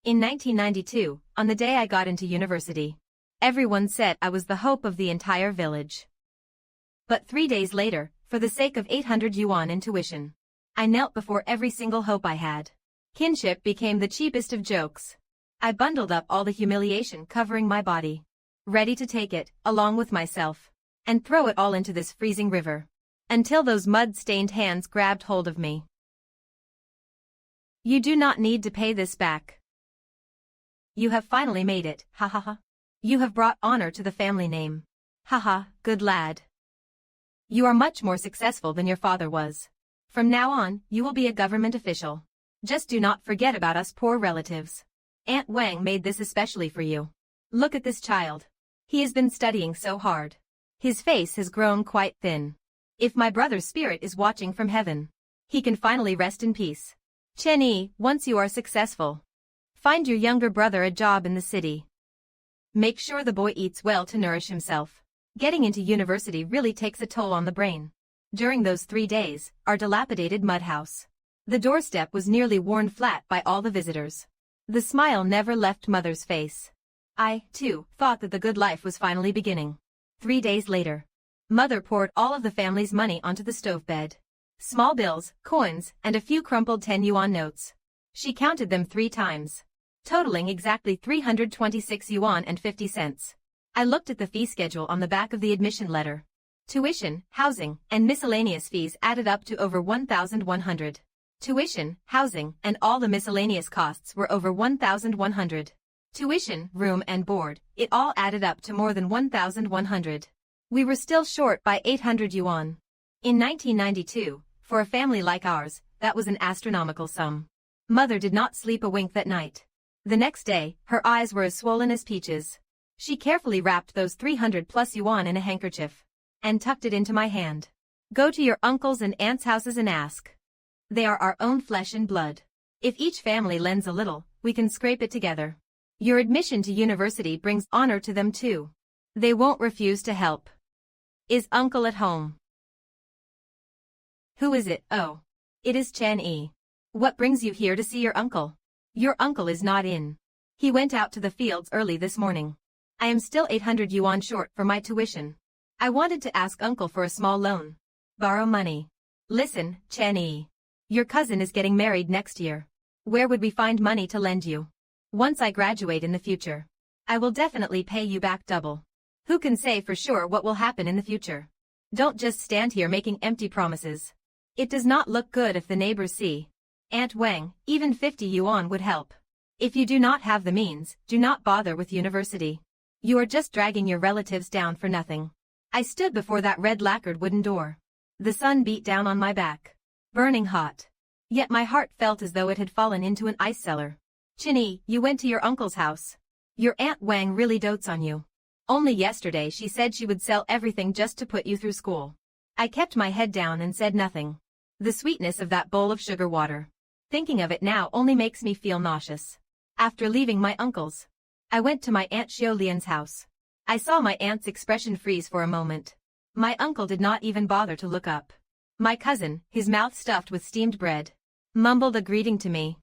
In 1992, on the day I got into university, everyone said I was the hope of the entire village. But 3 days later, for the sake of 800 yuan in tuition, I knelt before every single hope I had. Kinship became the cheapest of jokes. I bundled up all the humiliation covering my body, ready to take it, along with myself, and throw it all into this freezing river, until those mud-stained hands grabbed hold of me. You do not need to pay this back. You have finally made it, ha ha ha. You have brought honor to the family name. Ha ha, good lad. You are much more successful than your father was. From now on, you will be a government official. Just do not forget about us poor relatives. Aunt Wang made this especially for you. Look at this child. He has been studying so hard. His face has grown quite thin. If my brother's spirit is watching from heaven, he can finally rest in peace. Chen Yi, once you are successful, find your younger brother a job in the city. Make sure the boy eats well to nourish himself. Getting into university really takes a toll on the brain. During those 3 days, our dilapidated mud house, the doorstep was nearly worn flat by all the visitors. The smile never left Mother's face. I, too, thought that the good life was finally beginning. 3 days later, Mother poured all of the family's money onto the stove bed. Small bills, coins, and a few crumpled 10 yuan notes. She counted them 3 times, totaling exactly 326 yuan and 50 cents. I looked at the fee schedule on the back of the admission letter. Tuition, housing, and miscellaneous fees added up to over 1,100. Tuition, housing, and all the miscellaneous costs were over 1,100. Tuition, room and board, it all added up to more than 1,100. We were still short by 800 yuan. In 1992, for a family like ours, that was an astronomical sum. Mother did not sleep a wink that night. The next day, her eyes were as swollen as peaches. She carefully wrapped those 300 plus yuan in a handkerchief and tucked it into my hand. Go to your uncles and aunts' houses and ask. They are our own flesh and blood. If each family lends a little, we can scrape it together. Your admission to university brings honor to them too. They won't refuse to help. Is uncle at home? Who is it? Oh. It is Chen Yi. What brings you here to see your uncle? Your uncle is not in. He went out to the fields early this morning. I am still 800 yuan short for my tuition. I wanted to ask uncle for a small loan. Borrow money. Listen, Chen Yi. Your cousin is getting married next year. Where would we find money to lend you? Once I graduate in the future, I will definitely pay you back double. Who can say for sure what will happen in the future? Don't just stand here making empty promises. It does not look good if the neighbors see. Aunt Wang, even 50 yuan would help. If you do not have the means, do not bother with university. You are just dragging your relatives down for nothing. I stood before that red lacquered wooden door. The sun beat down on my back, burning hot. Yet my heart felt as though it had fallen into an ice cellar. Chen Yi, you went to your uncle's house. Your Aunt Wang really dotes on you. Only yesterday she said she would sell everything just to put you through school. I kept my head down and said nothing. The sweetness of that bowl of sugar water. Thinking of it now only makes me feel nauseous. After leaving my uncle's, I went to my Aunt Xiao Lian's house. I saw my aunt's expression freeze for a moment. My uncle did not even bother to look up. My cousin, his mouth stuffed with steamed bread, mumbled a greeting to me.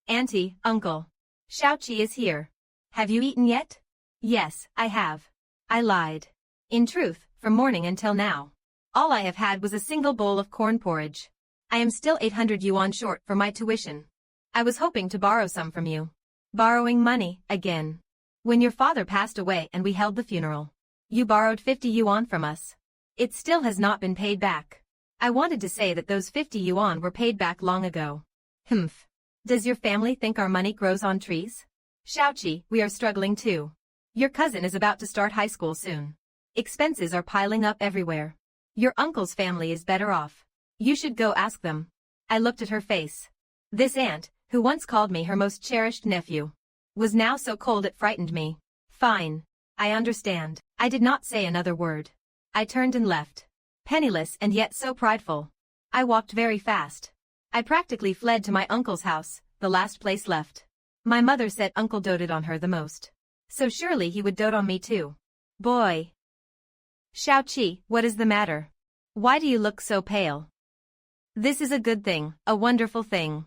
Auntie, uncle. Xiaoqi is here. Have you eaten yet? Yes, I have. I lied. In truth, from morning until now, all I have had was a single bowl of corn porridge. I am still 800 yuan short for my tuition. I was hoping to borrow some from you. Borrowing money, again. When your father passed away and we held the funeral, you borrowed 50 yuan from us. It still has not been paid back. I wanted to say that those 50 yuan were paid back long ago. Humph. Does your family think our money grows on trees? Xiaoqi, we are struggling too. Your cousin is about to start high school soon. Expenses are piling up everywhere. Your uncle's family is better off. You should go ask them. I looked at her face. This aunt, who once called me her most cherished nephew, was now so cold it frightened me. Fine. I understand. I did not say another word. I turned and left. Penniless and yet so prideful. I walked very fast. I practically fled to my uncle's house, the last place left. My mother said uncle doted on her the most. So surely he would dote on me too. Boy. Xiaoqi, what is the matter? Why do you look so pale? This is a good thing, a wonderful thing.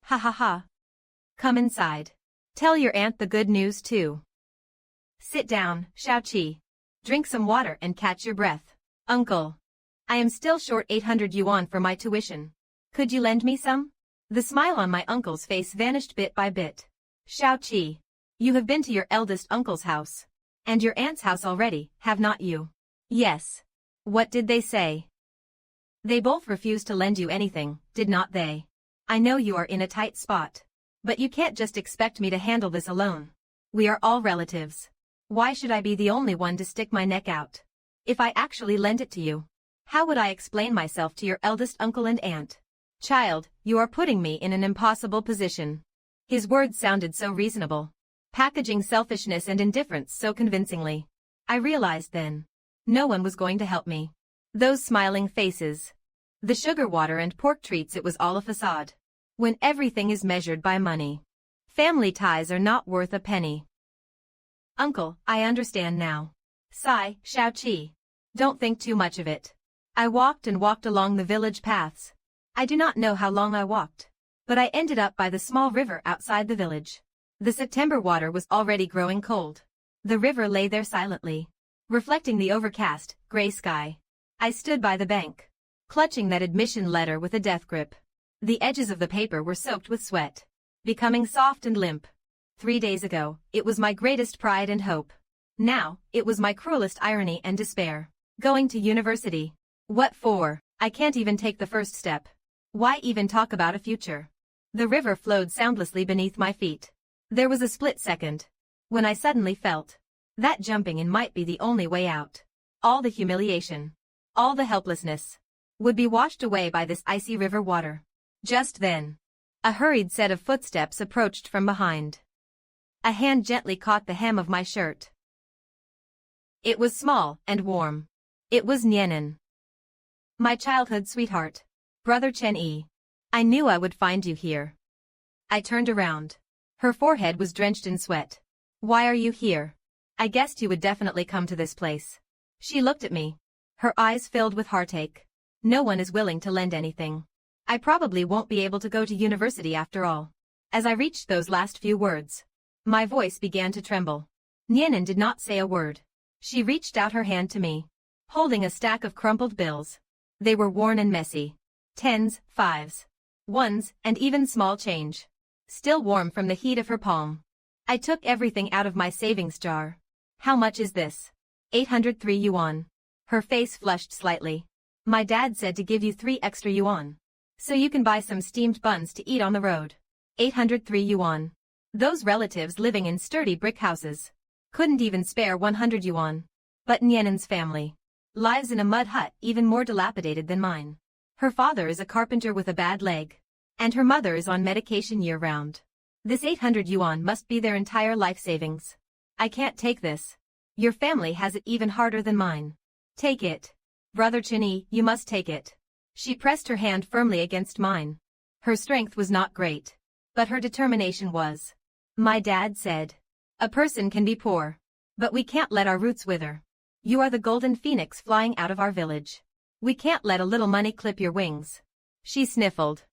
Ha ha ha. Come inside. Tell your aunt the good news too. Sit down, Xiaoqi. Drink some water and catch your breath. Uncle. I am still short 800 yuan for my tuition. Could you lend me some? The smile on my uncle's face vanished bit by bit. Xiaoqi. You have been to your eldest uncle's house. And your aunt's house already, have not you? Yes. What did they say? They both refused to lend you anything, did not they? I know you are in a tight spot. But you can't just expect me to handle this alone. We are all relatives. Why should I be the only one to stick my neck out? If I actually lend it to you, how would I explain myself to your eldest uncle and aunt? Child, you are putting me in an impossible position. His words sounded so reasonable, packaging selfishness and indifference so convincingly. I realized then, no one was going to help me. Those smiling faces, the sugar water and pork treats, it was all a facade. When everything is measured by money, family ties are not worth a penny. Uncle, I understand now. Sigh, Xiaoqi. Don't think too much of it. I walked and walked along the village paths. I do not know how long I walked, but I ended up by the small river outside the village. The September water was already growing cold. The river lay there silently, reflecting the overcast, gray sky. I stood by the bank, clutching that admission letter with a death grip. The edges of the paper were soaked with sweat, becoming soft and limp. 3 days ago, it was my greatest pride and hope. Now, it was my cruelest irony and despair. Going to university. What for? I can't even take the first step. Why even talk about a future? The river flowed soundlessly beneath my feet. There was a split second, when I suddenly felt that jumping in might be the only way out. All the humiliation, all the helplessness, would be washed away by this icy river water. Just then, a hurried set of footsteps approached from behind. A hand gently caught the hem of my shirt. It was small and warm. It was Nianan. My childhood sweetheart. Brother Chen-yi. I knew I would find you here. I turned around. Her forehead was drenched in sweat. Why are you here? I guessed you would definitely come to this place. She looked at me. Her eyes filled with heartache. No one is willing to lend anything. I probably won't be able to go to university after all. As I reached those last few words, my voice began to tremble. Nianan did not say a word. She reached out her hand to me, holding a stack of crumpled bills. They were worn and messy. Tens, fives, ones, and even small change. Still warm from the heat of her palm. I took everything out of my savings jar. How much is this? 803 yuan. Her face flushed slightly. My dad said to give you 3 extra yuan, so you can buy some steamed buns to eat on the road. 803 yuan. Those relatives living in sturdy brick houses couldn't even spare 100 yuan. But Nianan's family lives in a mud hut even more dilapidated than mine. Her father is a carpenter with a bad leg, and her mother is on medication year-round. This 800 yuan must be their entire life savings. I can't take this. Your family has it even harder than mine. Take it. Brother Chen-yi, you must take it. She pressed her hand firmly against mine. Her strength was not great, but her determination was. My dad said, a person can be poor, but we can't let our roots wither. You are the golden phoenix flying out of our village. We can't let a little money clip your wings. She sniffled.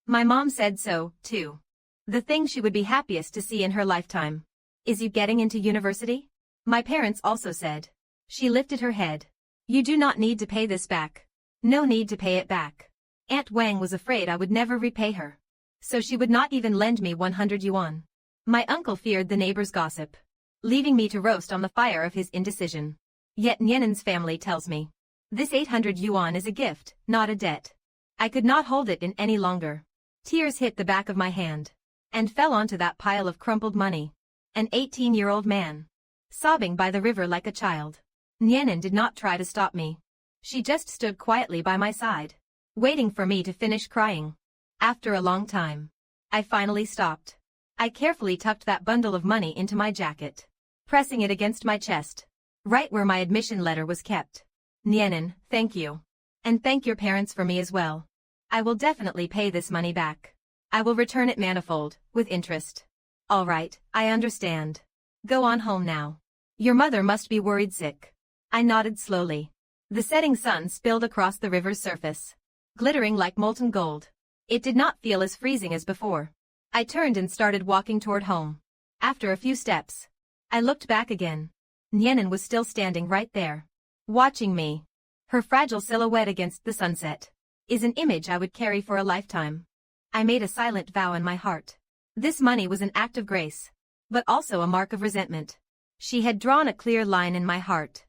My mom said so, too. The thing she would be happiest to see in her lifetime is you getting into university. My parents also said. She lifted her head. You do not need to pay this back. No need to pay it back. Aunt Wang was afraid I would never repay her, so she would not even lend me 100 yuan. My uncle feared the neighbors' gossip, leaving me to roast on the fire of his indecision. Yet Nianan's family tells me, this 800 yuan is a gift, not a debt. I could not hold it in any longer. Tears hit the back of my hand, and fell onto that pile of crumpled money. An 18-year-old man, sobbing by the river like a child. Nianan did not try to stop me. She just stood quietly by my side, waiting for me to finish crying. After a long time, I finally stopped. I carefully tucked that bundle of money into my jacket, pressing it against my chest, right where my admission letter was kept. Nianan, thank you. And thank your parents for me as well. I will definitely pay this money back. I will return it manifold, with interest. All right, I understand. Go on home now. Your mother must be worried sick. I nodded slowly. The setting sun spilled across the river's surface, glittering like molten gold. It did not feel as freezing as before. I turned and started walking toward home. After a few steps, I looked back again. Nianin was still standing right there, watching me. Her fragile silhouette against the sunset is an image I would carry for a lifetime. I made a silent vow in my heart. This money was an act of grace, but also a mark of resentment. She had drawn a clear line in my heart.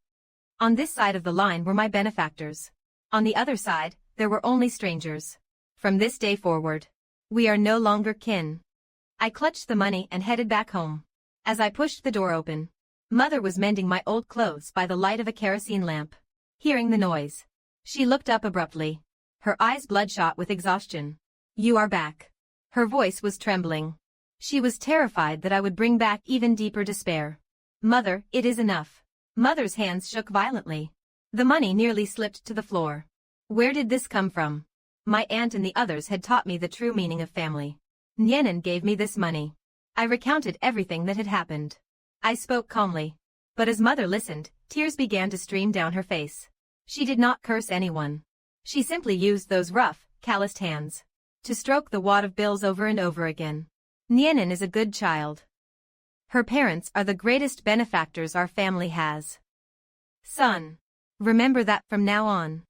On this side of the line were my benefactors. On the other side, there were only strangers. From this day forward, we are no longer kin. I clutched the money and headed back home. As I pushed the door open, Mother was mending my old clothes by the light of a kerosene lamp. Hearing the noise, she looked up abruptly, her eyes bloodshot with exhaustion. "You are back." Her voice was trembling. She was terrified that I would bring back even deeper despair. "Mother, it is enough." Mother's hands shook violently. The money nearly slipped to the floor. Where did this come from? My aunt and the others had taught me the true meaning of family. Nianin gave me this money. I recounted everything that had happened. I spoke calmly. But as Mother listened, tears began to stream down her face. She did not curse anyone. She simply used those rough, calloused hands to stroke the wad of bills over and over again. Nianin is a good child. Her parents are the greatest benefactors our family has. Son, remember that from now on.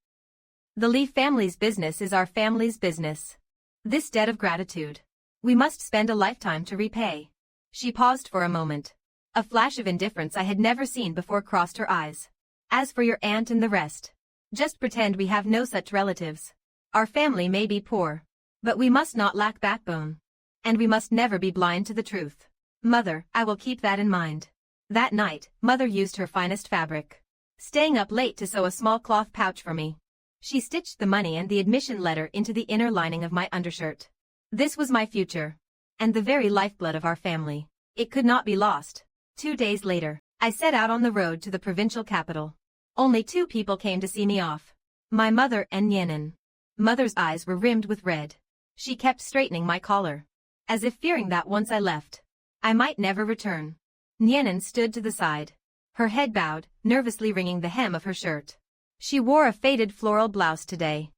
The Lee family's business is our family's business. This debt of gratitude, we must spend a lifetime to repay. She paused for a moment. A flash of indifference I had never seen before crossed her eyes. As for your aunt and the rest, just pretend we have no such relatives. Our family may be poor, but we must not lack backbone. And we must never be blind to the truth. Mother, I will keep that in mind. That night, Mother used her finest fabric, staying up late to sew a small cloth pouch for me. She stitched the money and the admission letter into the inner lining of my undershirt. This was my future, and the very lifeblood of our family. It could not be lost. 2 days later, I set out on the road to the provincial capital. Only 2 people came to see me off. My mother and Nianin. Mother's eyes were rimmed with red. She kept straightening my collar, as if fearing that once I left, I might never return. Nianin stood to the side, her head bowed, nervously wringing the hem of her shirt. She wore a faded floral blouse today.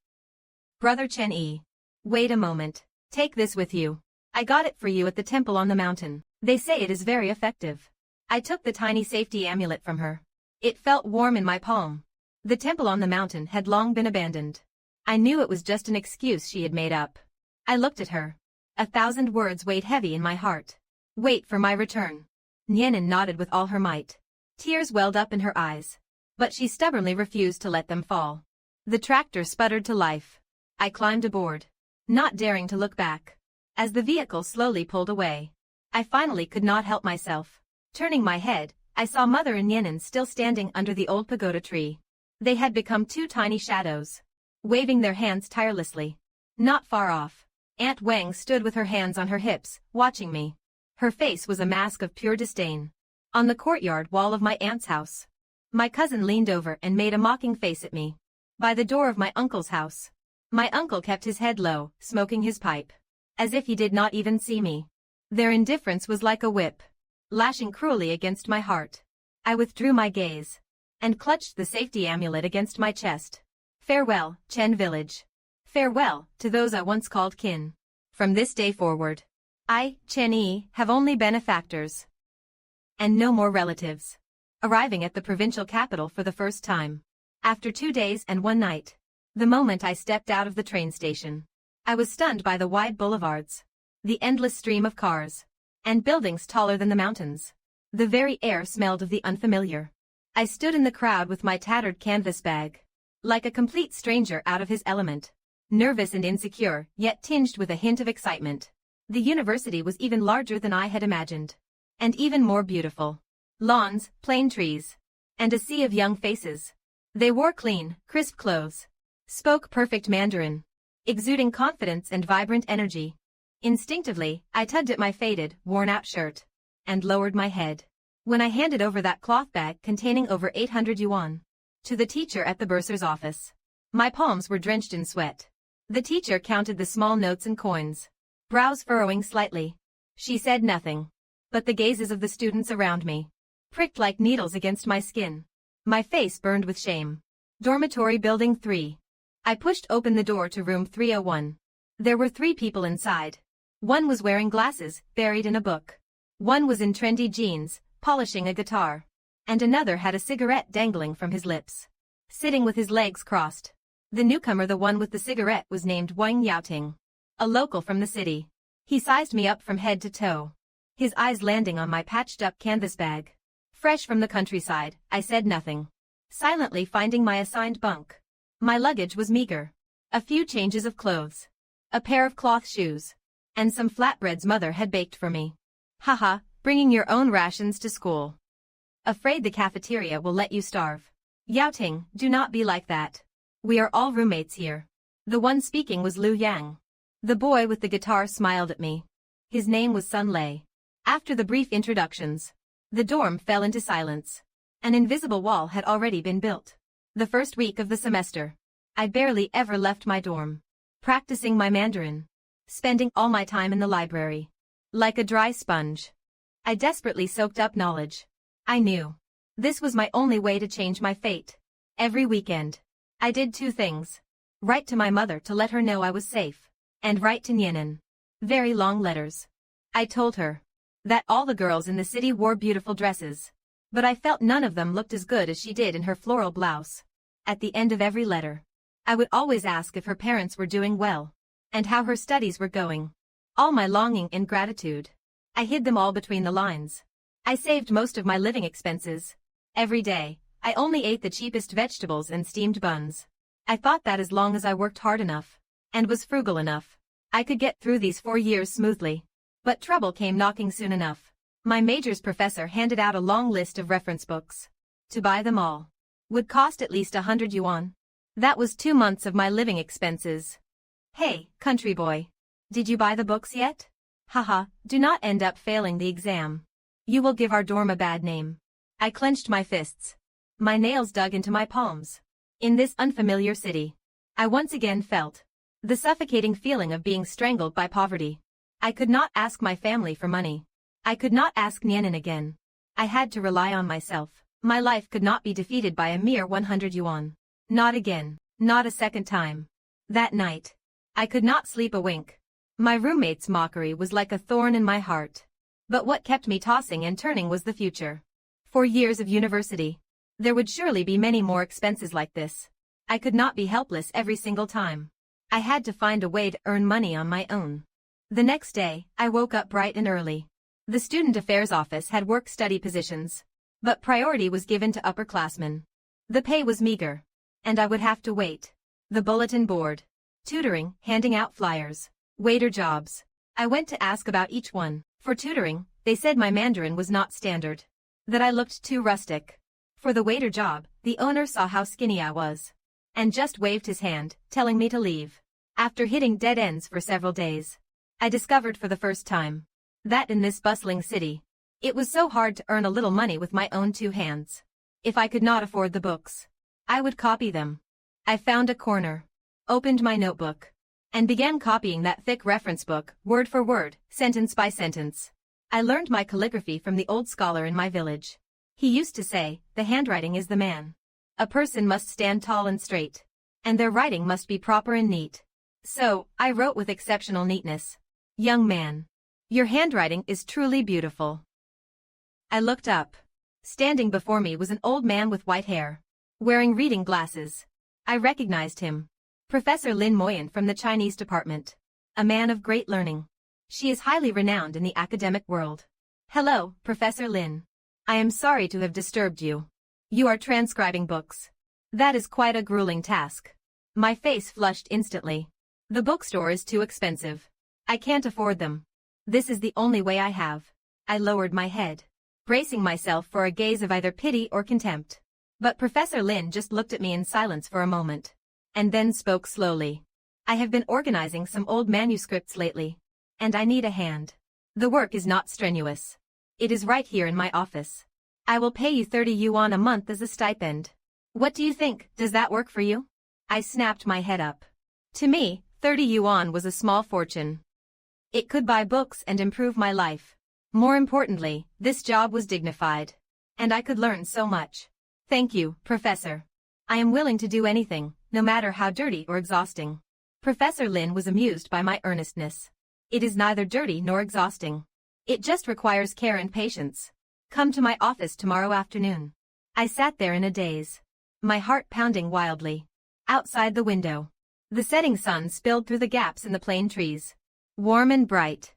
Brother Chen-yi. Wait a moment. Take this with you. I got it for you at the temple on the mountain. They say it is very effective. I took the tiny safety amulet from her. It felt warm in my palm. The temple on the mountain had long been abandoned. I knew it was just an excuse she had made up. I looked at her. 1,000 words weighed heavy in my heart. Wait for my return. Nianin nodded with all her might. Tears welled up in her eyes, but she stubbornly refused to let them fall. The tractor sputtered to life. I climbed aboard, not daring to look back. As the vehicle slowly pulled away, I finally could not help myself. Turning my head, I saw Mother and Nianin still standing under the old pagoda tree. They had become 2 tiny shadows, waving their hands tirelessly. Not far off, Aunt Wang stood with her hands on her hips, watching me. Her face was a mask of pure disdain. On the courtyard wall of my aunt's house, my cousin leaned over and made a mocking face at me. By the door of my uncle's house, my uncle kept his head low, smoking his pipe, as if he did not even see me. Their indifference was like a whip, lashing cruelly against my heart. I withdrew my gaze and clutched the safety amulet against my chest. Farewell, Chen Village. Farewell to those I once called kin. From this day forward, I, Chen-yi, have only benefactors and no more relatives. Arriving at the provincial capital for the first time, after 2 days and 1 night, the moment I stepped out of the train station, I was stunned by the wide boulevards, the endless stream of cars, and buildings taller than the mountains. The very air smelled of the unfamiliar. I stood in the crowd with my tattered canvas bag, like a complete stranger out of his element, nervous and insecure, yet tinged with a hint of excitement. The university was even larger than I had imagined, and even more beautiful. Lawns, plane trees, and a sea of young faces. They wore clean, crisp clothes, spoke perfect Mandarin, exuding confidence and vibrant energy. Instinctively, I tugged at my faded, worn-out shirt, and lowered my head. When I handed over that cloth bag containing over 800 yuan to the teacher at the bursar's office, my palms were drenched in sweat. The teacher counted the small notes and coins, brows furrowing slightly. She said nothing, but the gazes of the students around me pricked like needles against my skin. My face burned with shame. Dormitory Building 3. I pushed open the door to room 301. There were 3 people inside. One was wearing glasses, buried in a book. One was in trendy jeans, polishing a guitar. And another had a cigarette dangling from his lips. Sitting with his legs crossed. The newcomer, the one with the cigarette, was named Wang Yaoting. A local from the city. He sized me up from head to toe. His eyes landing on my patched-up canvas bag. Fresh from the countryside, I said nothing. Silently finding my assigned bunk. My luggage was meager. A few changes of clothes. A pair of cloth shoes. And some flatbreads mother had baked for me. Haha, bringing your own rations to school. Afraid the cafeteria will let you starve. Yaoting, do not be like that. We are all roommates here. The one speaking was Liu Yang. The boy with the guitar smiled at me. His name was Sun Lei. After the brief introductions, the dorm fell into silence. An invisible wall had already been built. The first week of the semester, I barely ever left my dorm. Practicing my Mandarin. Spending all my time in the library. Like a dry sponge. I desperately soaked up knowledge. I knew. This was my only way to change my fate. Every weekend, I did two things. Write to my mother to let her know I was safe. And write to Nianan. Very long letters. I told her that all the girls in the city wore beautiful dresses. But I felt none of them looked as good as she did in her floral blouse. At the end of every letter, I would always ask if her parents were doing well. And how her studies were going. All my longing and gratitude. I hid them all between the lines. I saved most of my living expenses. Every day, I only ate the cheapest vegetables and steamed buns. I thought that as long as I worked hard enough, and was frugal enough, I could get through these 4 years smoothly. But trouble came knocking soon enough. My major's professor handed out a long list of reference books. To buy them all would cost at least 100 yuan. That was 2 months of my living expenses. Hey, country boy. Did you buy the books yet? Haha, do not end up failing the exam. You will give our dorm a bad name. I clenched my fists. My nails dug into my palms. In this unfamiliar city, I once again felt the suffocating feeling of being strangled by poverty. I could not ask my family for money. I could not ask Nianan again. I had to rely on myself. My life could not be defeated by a mere 100 yuan. Not again. Not a second time. That night, I could not sleep a wink. My roommate's mockery was like a thorn in my heart. But what kept me tossing and turning was the future. 4 years of university. There would surely be many more expenses like this. I could not be helpless every single time. I had to find a way to earn money on my own. The next day, I woke up bright and early. The student affairs office had work-study positions. But priority was given to upperclassmen. The pay was meager. And I would have to wait. The bulletin board. Tutoring, handing out flyers. Waiter jobs. I went to ask about each one. For tutoring, they said my Mandarin was not standard. That I looked too rustic. For the waiter job, the owner saw how skinny I was. And just waved his hand, telling me to leave. After hitting dead ends for several days, I discovered for the first time that in this bustling city, it was so hard to earn a little money with my own 2 hands. If I could not afford the books, I would copy them. I found a corner, opened my notebook, and began copying that thick reference book, word for word, sentence by sentence. I learned my calligraphy from the old scholar in my village. He used to say, the handwriting is the man. A person must stand tall and straight, and their writing must be proper and neat. So, I wrote with exceptional neatness. Young man, your handwriting is truly beautiful. I looked up. Standing before me was an old man with white hair, wearing reading glasses. I recognized him. Professor Lin Moyan from the Chinese department. A man of great learning. She is highly renowned in the academic world. Hello, Professor Lin. I am sorry to have disturbed you. You are transcribing books. That is quite a grueling task. My face flushed instantly. The bookstore is too expensive. I can't afford them. This is the only way I have. I lowered my head, bracing myself for a gaze of either pity or contempt. But Professor Lin just looked at me in silence for a moment, and then spoke slowly. I have been organizing some old manuscripts lately, and I need a hand. The work is not strenuous. It is right here in my office. I will pay you 30 yuan a month as a stipend. What do you think? Does that work for you? I snapped my head up. To me, 30 yuan was a small fortune. It could buy books and improve my life. More importantly, this job was dignified. And I could learn so much. Thank you, Professor. I am willing to do anything, no matter how dirty or exhausting. Professor Lin was amused by my earnestness. It is neither dirty nor exhausting. It just requires care and patience. Come to my office tomorrow afternoon. I sat there in a daze, my heart pounding wildly. Outside the window, the setting sun spilled through the gaps in the plane trees, warm and bright.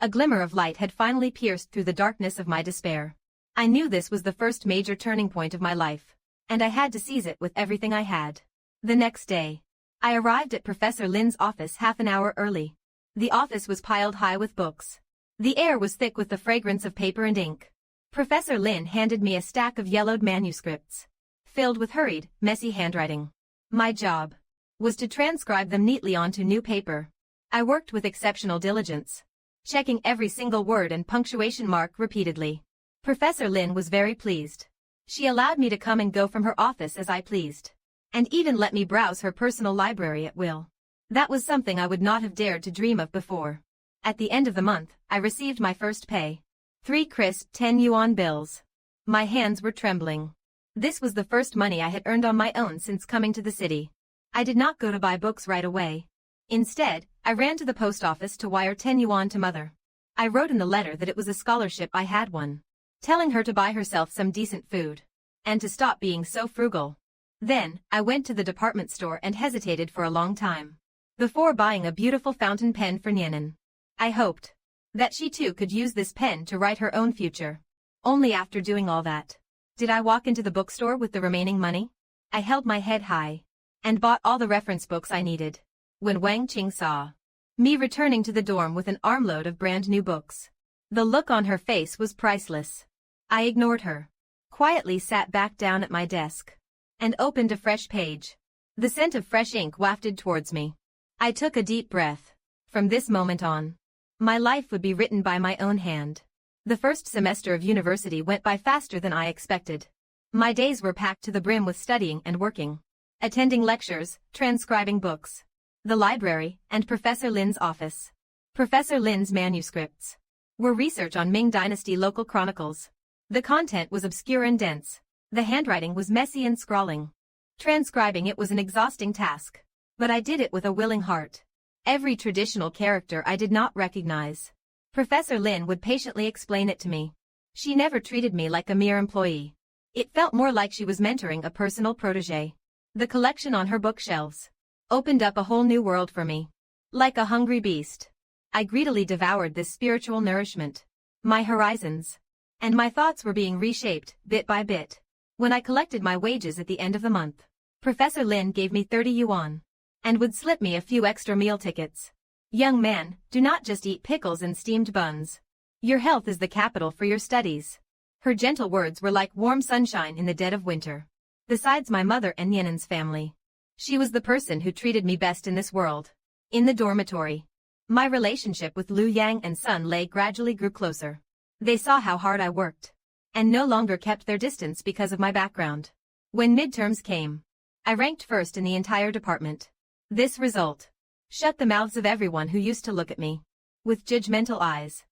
A glimmer of light had finally pierced through the darkness of my despair. I knew this was the first major turning point of my life, and I had to seize it with everything I had. The next day, I arrived at Professor Lin's office half an hour early. The office was piled high with books. The air was thick with the fragrance of paper and ink. Professor Lin handed me a stack of yellowed manuscripts, filled with hurried, messy handwriting. My job was to transcribe them neatly onto new paper. I worked with exceptional diligence, checking every single word and punctuation mark repeatedly. Professor Lin was very pleased. She allowed me to come and go from her office as I pleased, and even let me browse her personal library at will. That was something I would not have dared to dream of before. At the end of the month, I received my first pay. 3 crisp 10 yuan bills. My hands were trembling. This was the first money I had earned on my own since coming to the city. I did not go to buy books right away. Instead, I ran to the post office to wire 10 yuan to mother. I wrote in the letter that it was a scholarship I had won, telling her to buy herself some decent food, and to stop being so frugal. Then, I went to the department store and hesitated for a long time before buying a beautiful fountain pen for Nianan. I hoped that she too could use this pen to write her own future. Only after doing all that did I walk into the bookstore with the remaining money. I held my head high and bought all the reference books I needed. When Wang Qing saw me returning to the dorm with an armload of brand new books, the look on her face was priceless. I ignored her, quietly sat back down at my desk, and opened a fresh page. The scent of fresh ink wafted towards me. I took a deep breath. From this moment on, my life would be written by my own hand. The first semester of university went by faster than I expected. My days were packed to the brim with studying and working, attending lectures, transcribing books, the library, and Professor Lin's office. Professor Lin's manuscripts were research on Ming Dynasty local chronicles. The content was obscure and dense. The handwriting was messy and scrawling. Transcribing it was an exhausting task, but I did it with a willing heart. Every traditional character I did not recognize. Professor Lin would patiently explain it to me. She never treated me like a mere employee. It felt more like she was mentoring a personal protégé. The collection on her bookshelves opened up a whole new world for me. Like a hungry beast, I greedily devoured this spiritual nourishment. My horizons and my thoughts were being reshaped, bit by bit. When I collected my wages at the end of the month, Professor Lin gave me 30 yuan, and would slip me a few extra meal tickets. Young man, do not just eat pickles and steamed buns. Your health is the capital for your studies. Her gentle words were like warm sunshine in the dead of winter. Besides my mother and Nianan's family, she was the person who treated me best in this world. In the dormitory, my relationship with Liu Yang and Sun Lei gradually grew closer. They saw how hard I worked, and no longer kept their distance because of my background. When midterms came, I ranked first in the entire department. This result shut the mouths of everyone who used to look at me with judgmental eyes.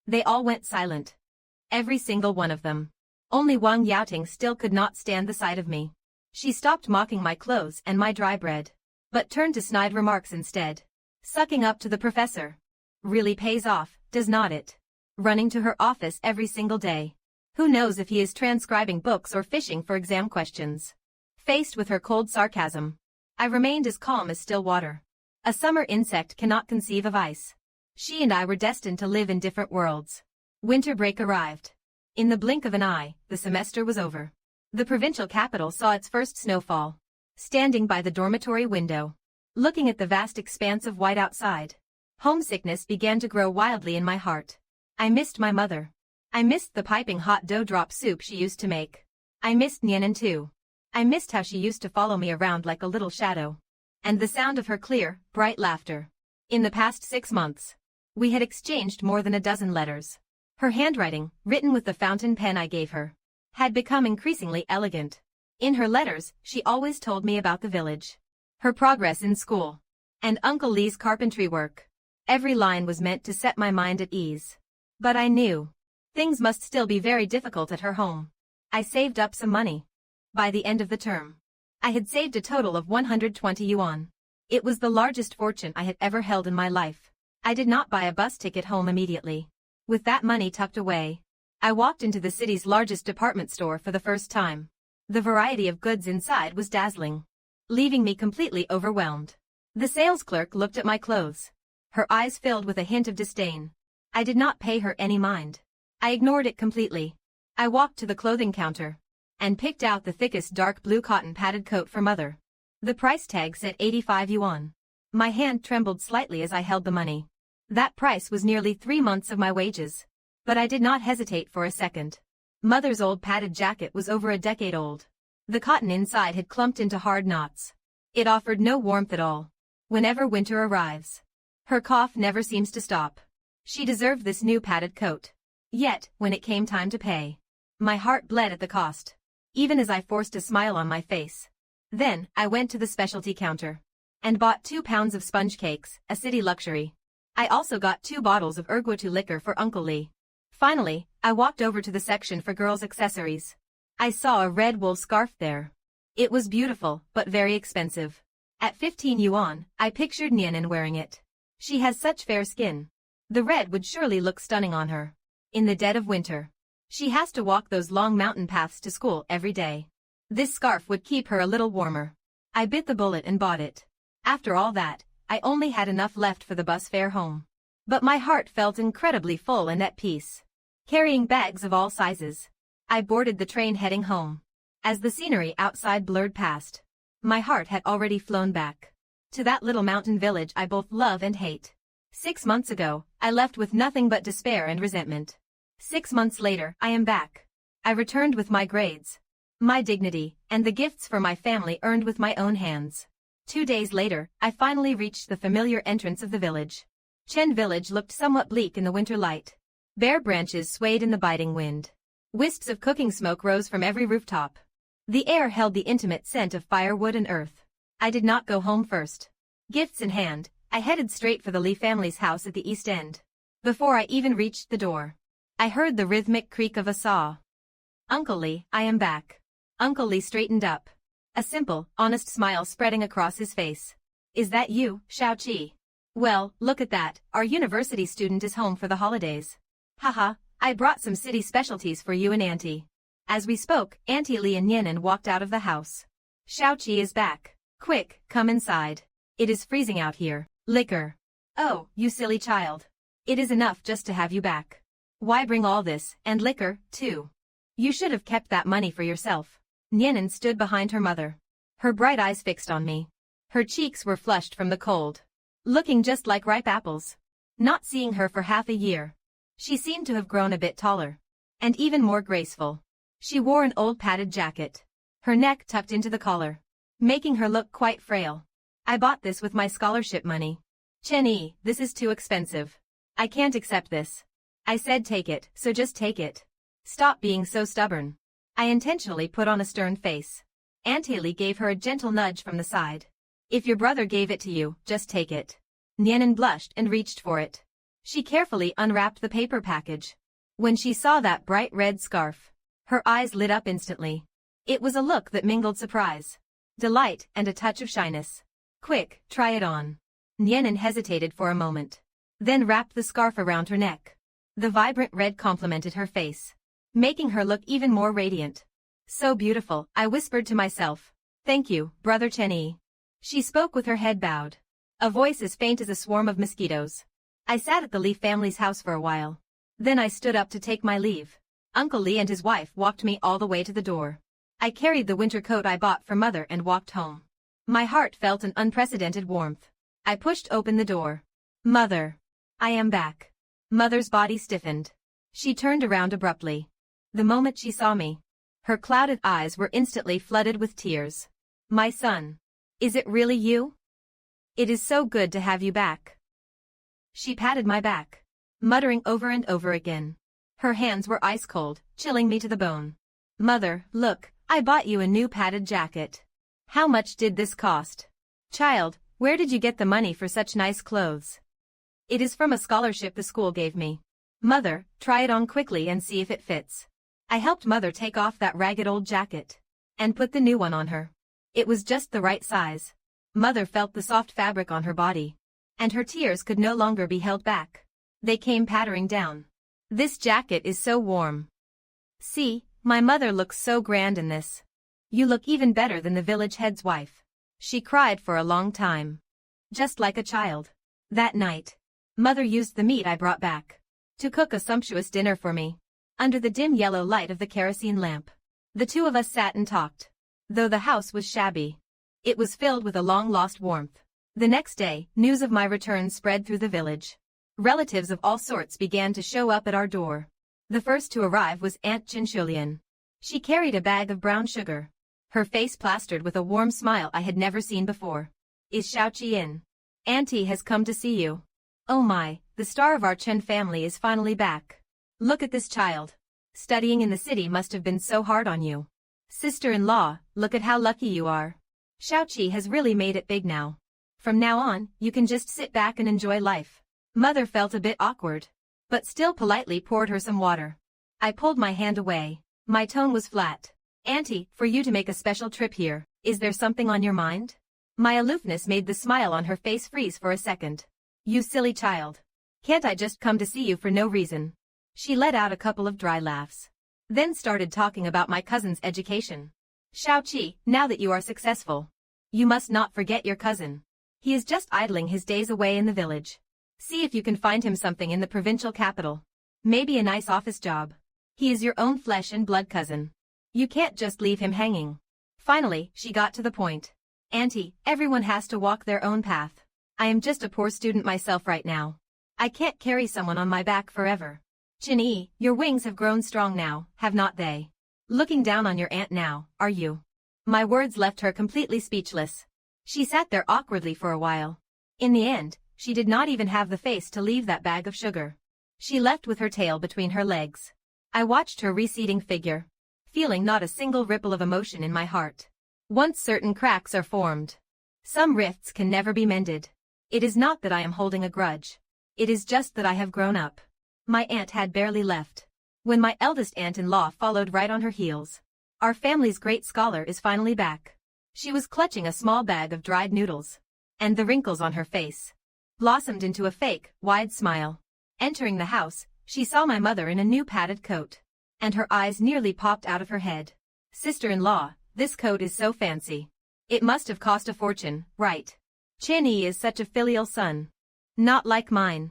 They all went silent. Every single one of them. Only Wang Yaoting still could not stand the sight of me. She stopped mocking my clothes and my dry bread, but turned to snide remarks instead. Sucking up to the professor really pays off, does not it? Running to her office every single day. Who knows if he is transcribing books or fishing for exam questions? Faced with her cold sarcasm, I remained as calm as still water. A summer insect cannot conceive of ice. She and I were destined to live in different worlds. Winter break arrived. In the blink of an eye, the semester was over. The provincial capital saw its first snowfall. Standing by the dormitory window, looking at the vast expanse of white outside, homesickness began to grow wildly in my heart. I missed my mother. I missed the piping hot dough drop soup she used to make. I missed Nianan too. I missed how she used to follow me around like a little shadow, and the sound of her clear, bright laughter. In the past 6 months, we had exchanged more than a dozen letters. Her handwriting, written with the fountain pen I gave her, had become increasingly elegant. In her letters, she always told me about the village, her progress in school, and Uncle Lee's carpentry work. Every line was meant to set my mind at ease. But I knew things must still be very difficult at her home. I saved up some money. By the end of the term, I had saved a total of 120 yuan. It was the largest fortune I had ever held in my life. I did not buy a bus ticket home immediately. With that money tucked away, I walked into the city's largest department store for the first time. The variety of goods inside was dazzling, leaving me completely overwhelmed. The sales clerk looked at my clothes. Her eyes filled with a hint of disdain. I did not pay her any mind. I ignored it completely. I walked to the clothing counter and picked out the thickest dark blue cotton padded coat for mother. The price tag said 85 yuan. My hand trembled slightly as I held the money. That price was nearly 3 months of my wages. But I did not hesitate for a second. Mother's old padded jacket was over a decade old. The cotton inside had clumped into hard knots. It offered no warmth at all. Whenever winter arrives, her cough never seems to stop. She deserved this new padded coat. Yet, when it came time to pay, my heart bled at the cost, even as I forced a smile on my face. Then, I went to the specialty counter and bought 2 pounds of sponge cakes, a city luxury. I also got 2 bottles of erguatu liquor for Uncle Lee. Finally, I walked over to the section for girls' accessories. I saw a red wool scarf there. It was beautiful, but very expensive. At 15 yuan, I pictured Nianan wearing it. She has such fair skin. The red would surely look stunning on her. In the dead of winter, she has to walk those long mountain paths to school every day. This scarf would keep her a little warmer. I bit the bullet and bought it. After all that, I only had enough left for the bus fare home. But my heart felt incredibly full and at peace. Carrying bags of all sizes, I boarded the train heading home. As the scenery outside blurred past, my heart had already flown back to that little mountain village I both love and hate. 6 months ago, I left with nothing but despair and resentment. 6 months later, I am back. I returned with my grades, my dignity, and the gifts for my family earned with my own hands. 2 days later, I finally reached the familiar entrance of the village. Chen village looked somewhat bleak in the winter light. Bare branches swayed in the biting wind. Wisps of cooking smoke rose from every rooftop. The air held the intimate scent of firewood and earth. I did not go home first. Gifts in hand, I headed straight for the Lee family's house at the east end. Before I even reached the door, I heard the rhythmic creak of a saw. Uncle Lee, I am back. Uncle Lee straightened up, a simple, honest smile spreading across his face. Is that you, Xiaoqi? Well, look at that, our university student is home for the holidays. Haha, I brought some city specialties for you and Auntie. As we spoke, Auntie Lee and Nianan walked out of the house. Xiaoqi is back. Quick, come inside. It is freezing out here. Liquor. Oh, you silly child. It is enough just to have you back. Why bring all this, and liquor, too? You should have kept that money for yourself. Nianan stood behind her mother, her bright eyes fixed on me. Her cheeks were flushed from the cold, looking just like ripe apples. Not seeing her for half a year, she seemed to have grown a bit taller, and even more graceful. She wore an old padded jacket, her neck tucked into the collar, making her look quite frail. I bought this with my scholarship money. Chen Yi, this is too expensive. I can't accept this. I said take it, so just take it. Stop being so stubborn. I intentionally put on a stern face. Auntie Lee gave her a gentle nudge from the side. If your brother gave it to you, just take it. Nianan blushed and reached for it. She carefully unwrapped the paper package. When she saw that bright red scarf, her eyes lit up instantly. It was a look that mingled surprise, delight, and a touch of shyness. Quick, try it on. Nianan hesitated for a moment, then wrapped the scarf around her neck. The vibrant red complemented her face, making her look even more radiant. So beautiful, I whispered to myself. Thank you, Brother Chen Yi. She spoke with her head bowed, a voice as faint as a swarm of mosquitoes. I sat at the Lee family's house for a while. Then I stood up to take my leave. Uncle Lee and his wife walked me all the way to the door. I carried the winter coat I bought for Mother and walked home. My heart felt an unprecedented warmth. I pushed open the door. Mother. I am back. Mother's body stiffened. She turned around abruptly. The moment she saw me, her clouded eyes were instantly flooded with tears. My son. Is it really you? It is so good to have you back. She patted my back, muttering over and over again. Her hands were ice cold, chilling me to the bone. Mother, look, I bought you a new padded jacket. How much did this cost? Child, where did you get the money for such nice clothes? It is from a scholarship the school gave me. Mother, try it on quickly and see if it fits. I helped Mother take off that ragged old jacket and put the new one on her. It was just the right size. Mother felt the soft fabric on her body and her tears could no longer be held back. They came pattering down. This jacket is so warm. See, my mother looks so grand in this. You look even better than the village head's wife. She cried for a long time. Just like a child. That night, Mother used the meat I brought back to cook a sumptuous dinner for me. Under the dim yellow light of the kerosene lamp, the two of us sat and talked. Though the house was shabby, it was filled with a long-lost warmth. The next day, news of my return spread through the village. Relatives of all sorts began to show up at our door. The first to arrive was Aunt Chinchulian. She carried a bag of brown sugar, her face plastered with a warm smile I had never seen before. Is Xiaoqi in? Auntie has come to see you. Oh my, the star of our Chen family is finally back. Look at this child. Studying in the city must have been so hard on you. Sister-in-law, look at how lucky you are. Xiaoqi has really made it big now. From now on, you can just sit back and enjoy life. Mother felt a bit awkward, but still politely poured her some water. I pulled my hand away. My tone was flat. Auntie, for you to make a special trip here, is there something on your mind? My aloofness made the smile on her face freeze for a second. You silly child. Can't I just come to see you for no reason? She let out a couple of dry laughs. Then started talking about my cousin's education. Xiaoqi, now that you are successful, you must not forget your cousin. He is just idling his days away in the village. See if you can find him something in the provincial capital. Maybe a nice office job. He is your own flesh and blood cousin. You can't just leave him hanging. Finally, she got to the point. Auntie, everyone has to walk their own path. I am just a poor student myself right now. I can't carry someone on my back forever. Chin-Yi, your wings have grown strong now, have not they? Looking down on your aunt now, are you? My words left her completely speechless. She sat there awkwardly for a while. In the end, she did not even have the face to leave that bag of sugar. She left with her tail between her legs. I watched her receding figure, feeling not a single ripple of emotion in my heart. Once certain cracks are formed, some rifts can never be mended. It is not that I am holding a grudge. It is just that I have grown up. My aunt had barely left when my eldest aunt-in-law followed right on her heels. Our family's great scholar is finally back. She was clutching a small bag of dried noodles, and the wrinkles on her face blossomed into a fake, wide smile. Entering the house, she saw my mother in a new padded coat, and her eyes nearly popped out of her head. Sister-in-law, this coat is so fancy. It must have cost a fortune, right? Chin-Yi is such a filial son. Not like mine,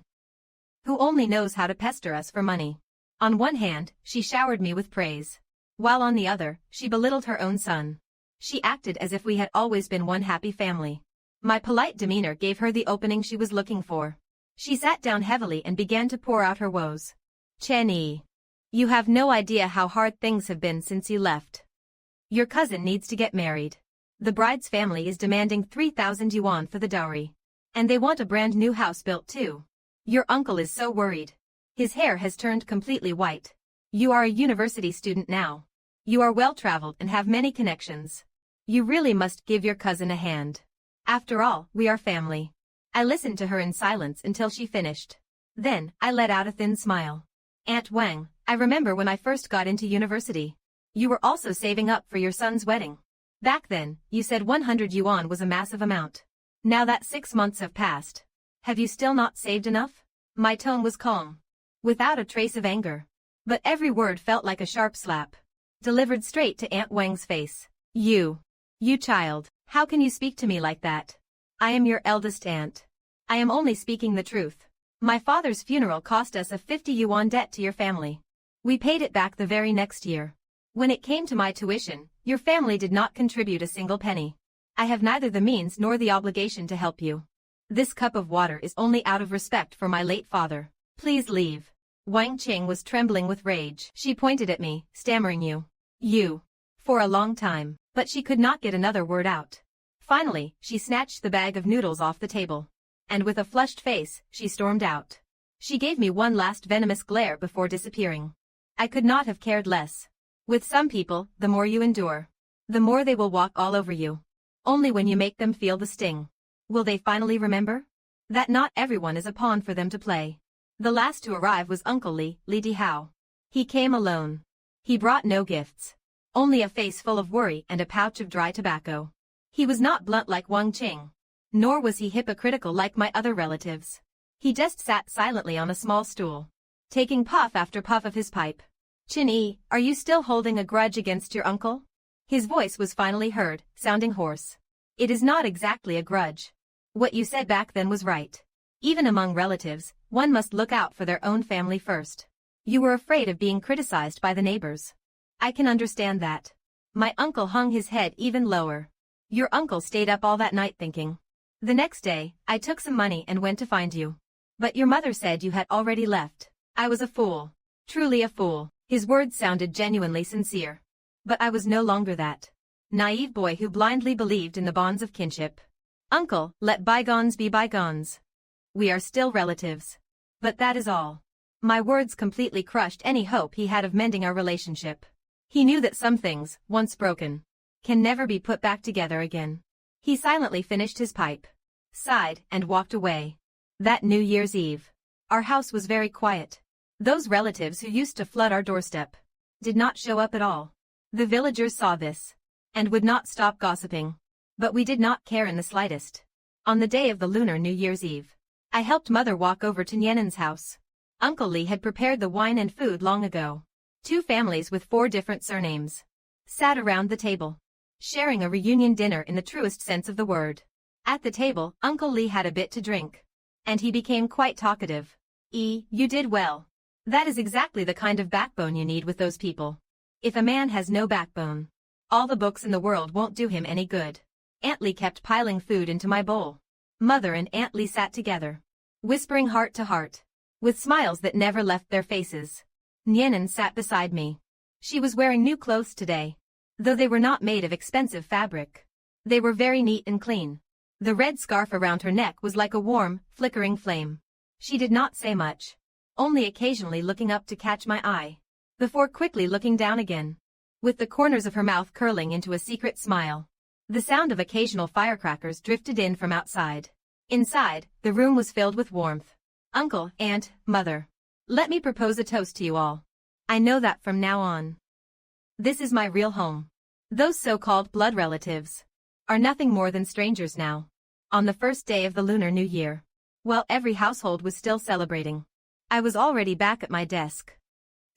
who only knows how to pester us for money. On one hand, she showered me with praise, while on the other, she belittled her own son. She acted as if we had always been one happy family. My polite demeanor gave her the opening she was looking for. She sat down heavily and began to pour out her woes. Chen-Yi, you have no idea how hard things have been since you left. Your cousin needs to get married. The bride's family is demanding 3,000 yuan for the dowry. And they want a brand new house built too. Your uncle is so worried. His hair has turned completely white. You are a university student now. You are well-traveled and have many connections. You really must give your cousin a hand. After all, we are family. I listened to her in silence until she finished. Then, I let out a thin smile. Aunt Wang, I remember when I first got into university. You were also saving up for your son's wedding. Back then, you said 100 yuan was a massive amount. Now that 6 months have passed, have you still not saved enough? My tone was calm, without a trace of anger. But every word felt like a sharp slap, delivered straight to Aunt Wang's face. You child, how can you speak to me like that? I am your eldest aunt. I am only speaking the truth. My father's funeral cost us a 50 yuan debt to your family. We paid it back the very next year. When it came to my tuition, your family did not contribute a single penny. I have neither the means nor the obligation to help you. This cup of water is only out of respect for my late father. Please leave. Wang Qing was trembling with rage. She pointed at me, stammering you, for a long time, but she could not get another word out. Finally, she snatched the bag of noodles off the table, and with a flushed face, she stormed out. She gave me one last venomous glare before disappearing. I could not have cared less. With some people, the more you endure, the more they will walk all over you. Only when you make them feel the sting, will they finally remember that not everyone is a pawn for them to play. The last to arrive was Uncle Li Dihao. He came alone. He brought no gifts, only a face full of worry and a pouch of dry tobacco. He was not blunt like Wang Qing, Nor was he hypocritical like my other relatives. He just sat silently on a small stool, taking puff after puff of his pipe. Chin-ee, are you still holding a grudge against your uncle? His voice was finally heard, sounding hoarse. It is not exactly a grudge. What you said back then was right. Even among relatives, one must look out for their own family first. You were afraid of being criticized by the neighbors. I can understand that. My uncle hung his head even lower. Your uncle stayed up all that night thinking. The next day, I took some money and went to find you. But your mother said you had already left. I was a fool. Truly a fool. His words sounded genuinely sincere. But I was no longer that naive boy who blindly believed in the bonds of kinship. Uncle, let bygones be bygones. We are still relatives. But that is all. My words completely crushed any hope he had of mending our relationship. He knew that some things, once broken, can never be put back together again. He silently finished his pipe, sighed, and walked away. That New Year's Eve, our house was very quiet. Those relatives who used to flood our doorstep did not show up at all. The villagers saw this and would not stop gossiping. But we did not care in the slightest. On the day of the lunar New Year's Eve, I helped Mother walk over to Nianen's house. Uncle Lee had prepared the wine and food long ago. 2 families with 4 different surnames sat around the table, sharing a reunion dinner in the truest sense of the word. At the table, Uncle Lee had a bit to drink, and he became quite talkative. You did well. That is exactly the kind of backbone you need with those people. If a man has no backbone, all the books in the world won't do him any good. Aunt Lee kept piling food into my bowl. Mother and Aunt Lee sat together, whispering heart to heart, with smiles that never left their faces. Nianen sat beside me. She was wearing new clothes today. Though they were not made of expensive fabric, they were very neat and clean. The red scarf around her neck was like a warm, flickering flame. She did not say much, only occasionally looking up to catch my eye, before quickly looking down again, with the corners of her mouth curling into a secret smile. The sound of occasional firecrackers drifted in from outside. Inside, the room was filled with warmth. Uncle, Aunt, Mother, let me propose a toast to you all. I know that from now on, this is my real home. Those so-called blood relatives are nothing more than strangers now. On the first day of the Lunar New Year, while every household was still celebrating, I was already back at my desk,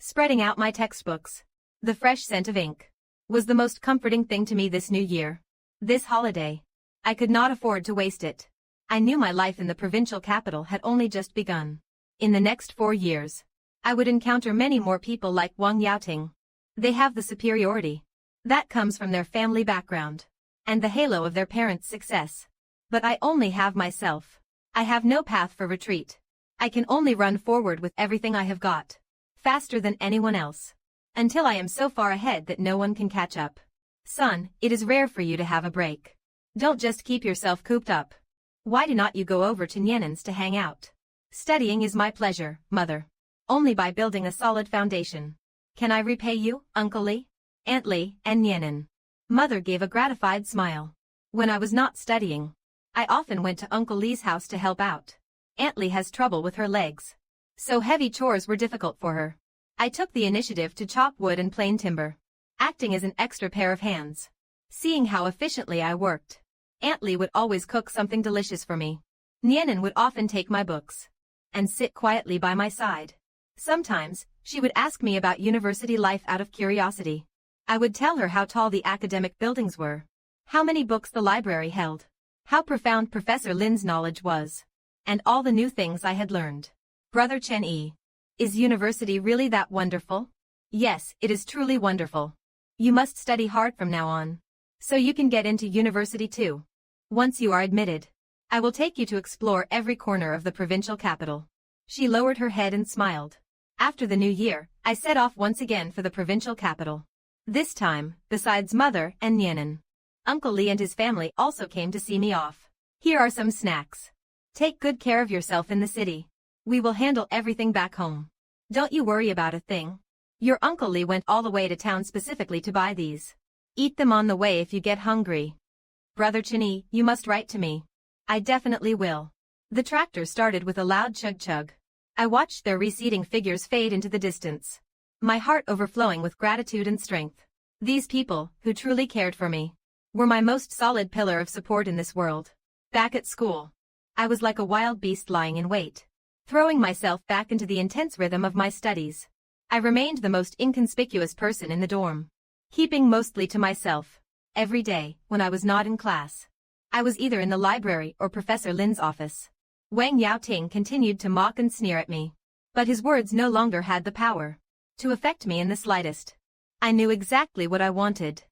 spreading out my textbooks. The fresh scent of ink was the most comforting thing to me this new year. This holiday, I could not afford to waste it. I knew my life in the provincial capital had only just begun. In the next 4 years, I would encounter many more people like Wang Yaoting. They have the superiority that comes from their family background and the halo of their parents' success. But I only have myself. I have no path for retreat. I can only run forward with everything I have got, faster than anyone else, until I am so far ahead that no one can catch up. Son, it is rare for you to have a break. Don't just keep yourself cooped up. Why do not you go over to Nianen's to hang out? Studying is my pleasure, Mother. Only by building a solid foundation can I repay you, Uncle Lee, Aunt Lee, and Nianen. Mother gave a gratified smile. When I was not studying, I often went to Uncle Lee's house to help out. Aunt Lee has trouble with her legs, so heavy chores were difficult for her. I took the initiative to chop wood and plane timber, acting as an extra pair of hands. Seeing how efficiently I worked, Aunt Lee would always cook something delicious for me. Nianen would often take my books and sit quietly by my side. Sometimes, she would ask me about university life out of curiosity. I would tell her how tall the academic buildings were, how many books the library held, how profound Professor Lin's knowledge was, and all the new things I had learned. Brother Chen-yi, is university really that wonderful? Yes, it is truly wonderful. You must study hard from now on, so you can get into university too. Once you are admitted, I will take you to explore every corner of the provincial capital. She lowered her head and smiled. After the new year, I set off once again for the provincial capital. This time, besides Mother and Nianen, Uncle Lee and his family also came to see me off. Here are some snacks. Take good care of yourself in the city. We will handle everything back home. Don't you worry about a thing. Your Uncle Lee went all the way to town specifically to buy these. Eat them on the way if you get hungry. Brother Chen-yi, you must write to me. I definitely will. The tractor started with a loud chug-chug. I watched their receding figures fade into the distance, my heart overflowing with gratitude and strength. These people, who truly cared for me, were my most solid pillar of support in this world. Back at school, I was like a wild beast lying in wait, throwing myself back into the intense rhythm of my studies. I remained the most inconspicuous person in the dorm, keeping mostly to myself. Every day, when I was not in class, I was either in the library or Professor Lin's office. Wang Yaoting continued to mock and sneer at me, but his words no longer had the power to affect me in the slightest. I knew exactly what I wanted.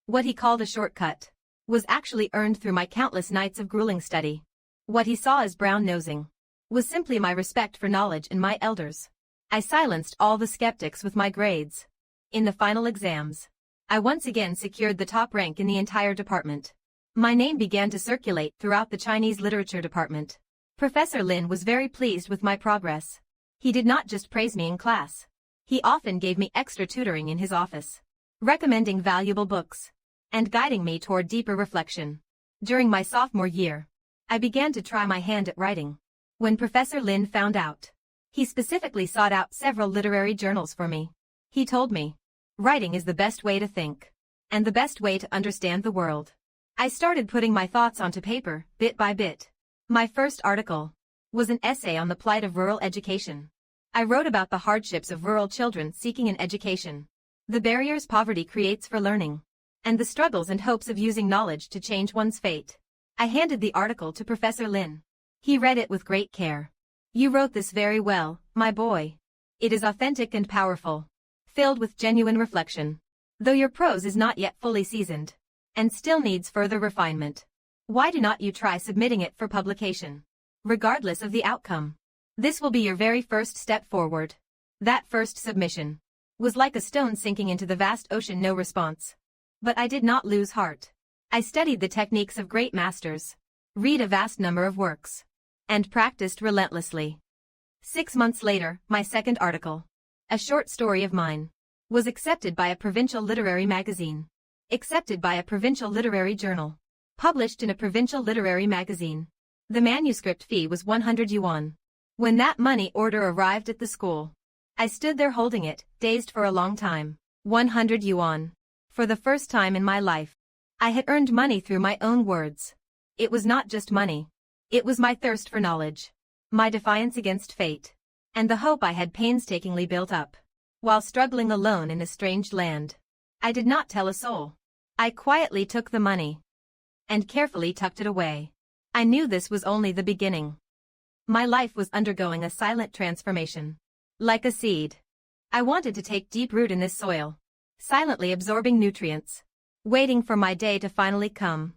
What he called a shortcut was actually earned through my countless nights of grueling study. What he saw as brown-nosing was simply my respect for knowledge and my elders. I silenced all the skeptics with my grades. In the final exams, I once again secured the top rank in the entire department. My name began to circulate throughout the Chinese literature department. Professor Lin was very pleased with my progress. He did not just praise me in class. He often gave me extra tutoring in his office, recommending valuable books and guiding me toward deeper reflection. During my sophomore year, I began to try my hand at writing. When Professor Lin found out, he specifically sought out several literary journals for me. He told me, writing is the best way to think, and the best way to understand the world. I started putting my thoughts onto paper, bit by bit. My first article was an essay on the plight of rural education. I wrote about the hardships of rural children seeking an education, the barriers poverty creates for learning, and the struggles and hopes of using knowledge to change one's fate. I handed the article to Professor Lin. He read it with great care. "You wrote this very well, my boy. It is authentic and powerful, filled with genuine reflection. Though your prose is not yet fully seasoned, and still needs further refinement, why do not you try submitting it for publication? Regardless of the outcome, this will be your very first step forward." That first submission was like a stone sinking into the vast ocean, no response. But I did not lose heart. I studied the techniques of great masters, read a vast number of works, and practiced relentlessly. 6 months later, my second article, a short story of mine, was accepted by a provincial literary magazine, accepted by a provincial literary journal, published in a provincial literary magazine. The manuscript fee was 100 yuan. When that money order arrived at the school, I stood there holding it, dazed for a long time. 100 yuan. For the first time in my life, I had earned money through my own words. It was not just money. It was my thirst for knowledge, my defiance against fate, and the hope I had painstakingly built up. While struggling alone in a strange land, I did not tell a soul. I quietly took the money and carefully tucked it away. I knew this was only the beginning. My life was undergoing a silent transformation. Like a seed, I wanted to take deep root in this soil, silently absorbing nutrients, waiting for my day to finally come.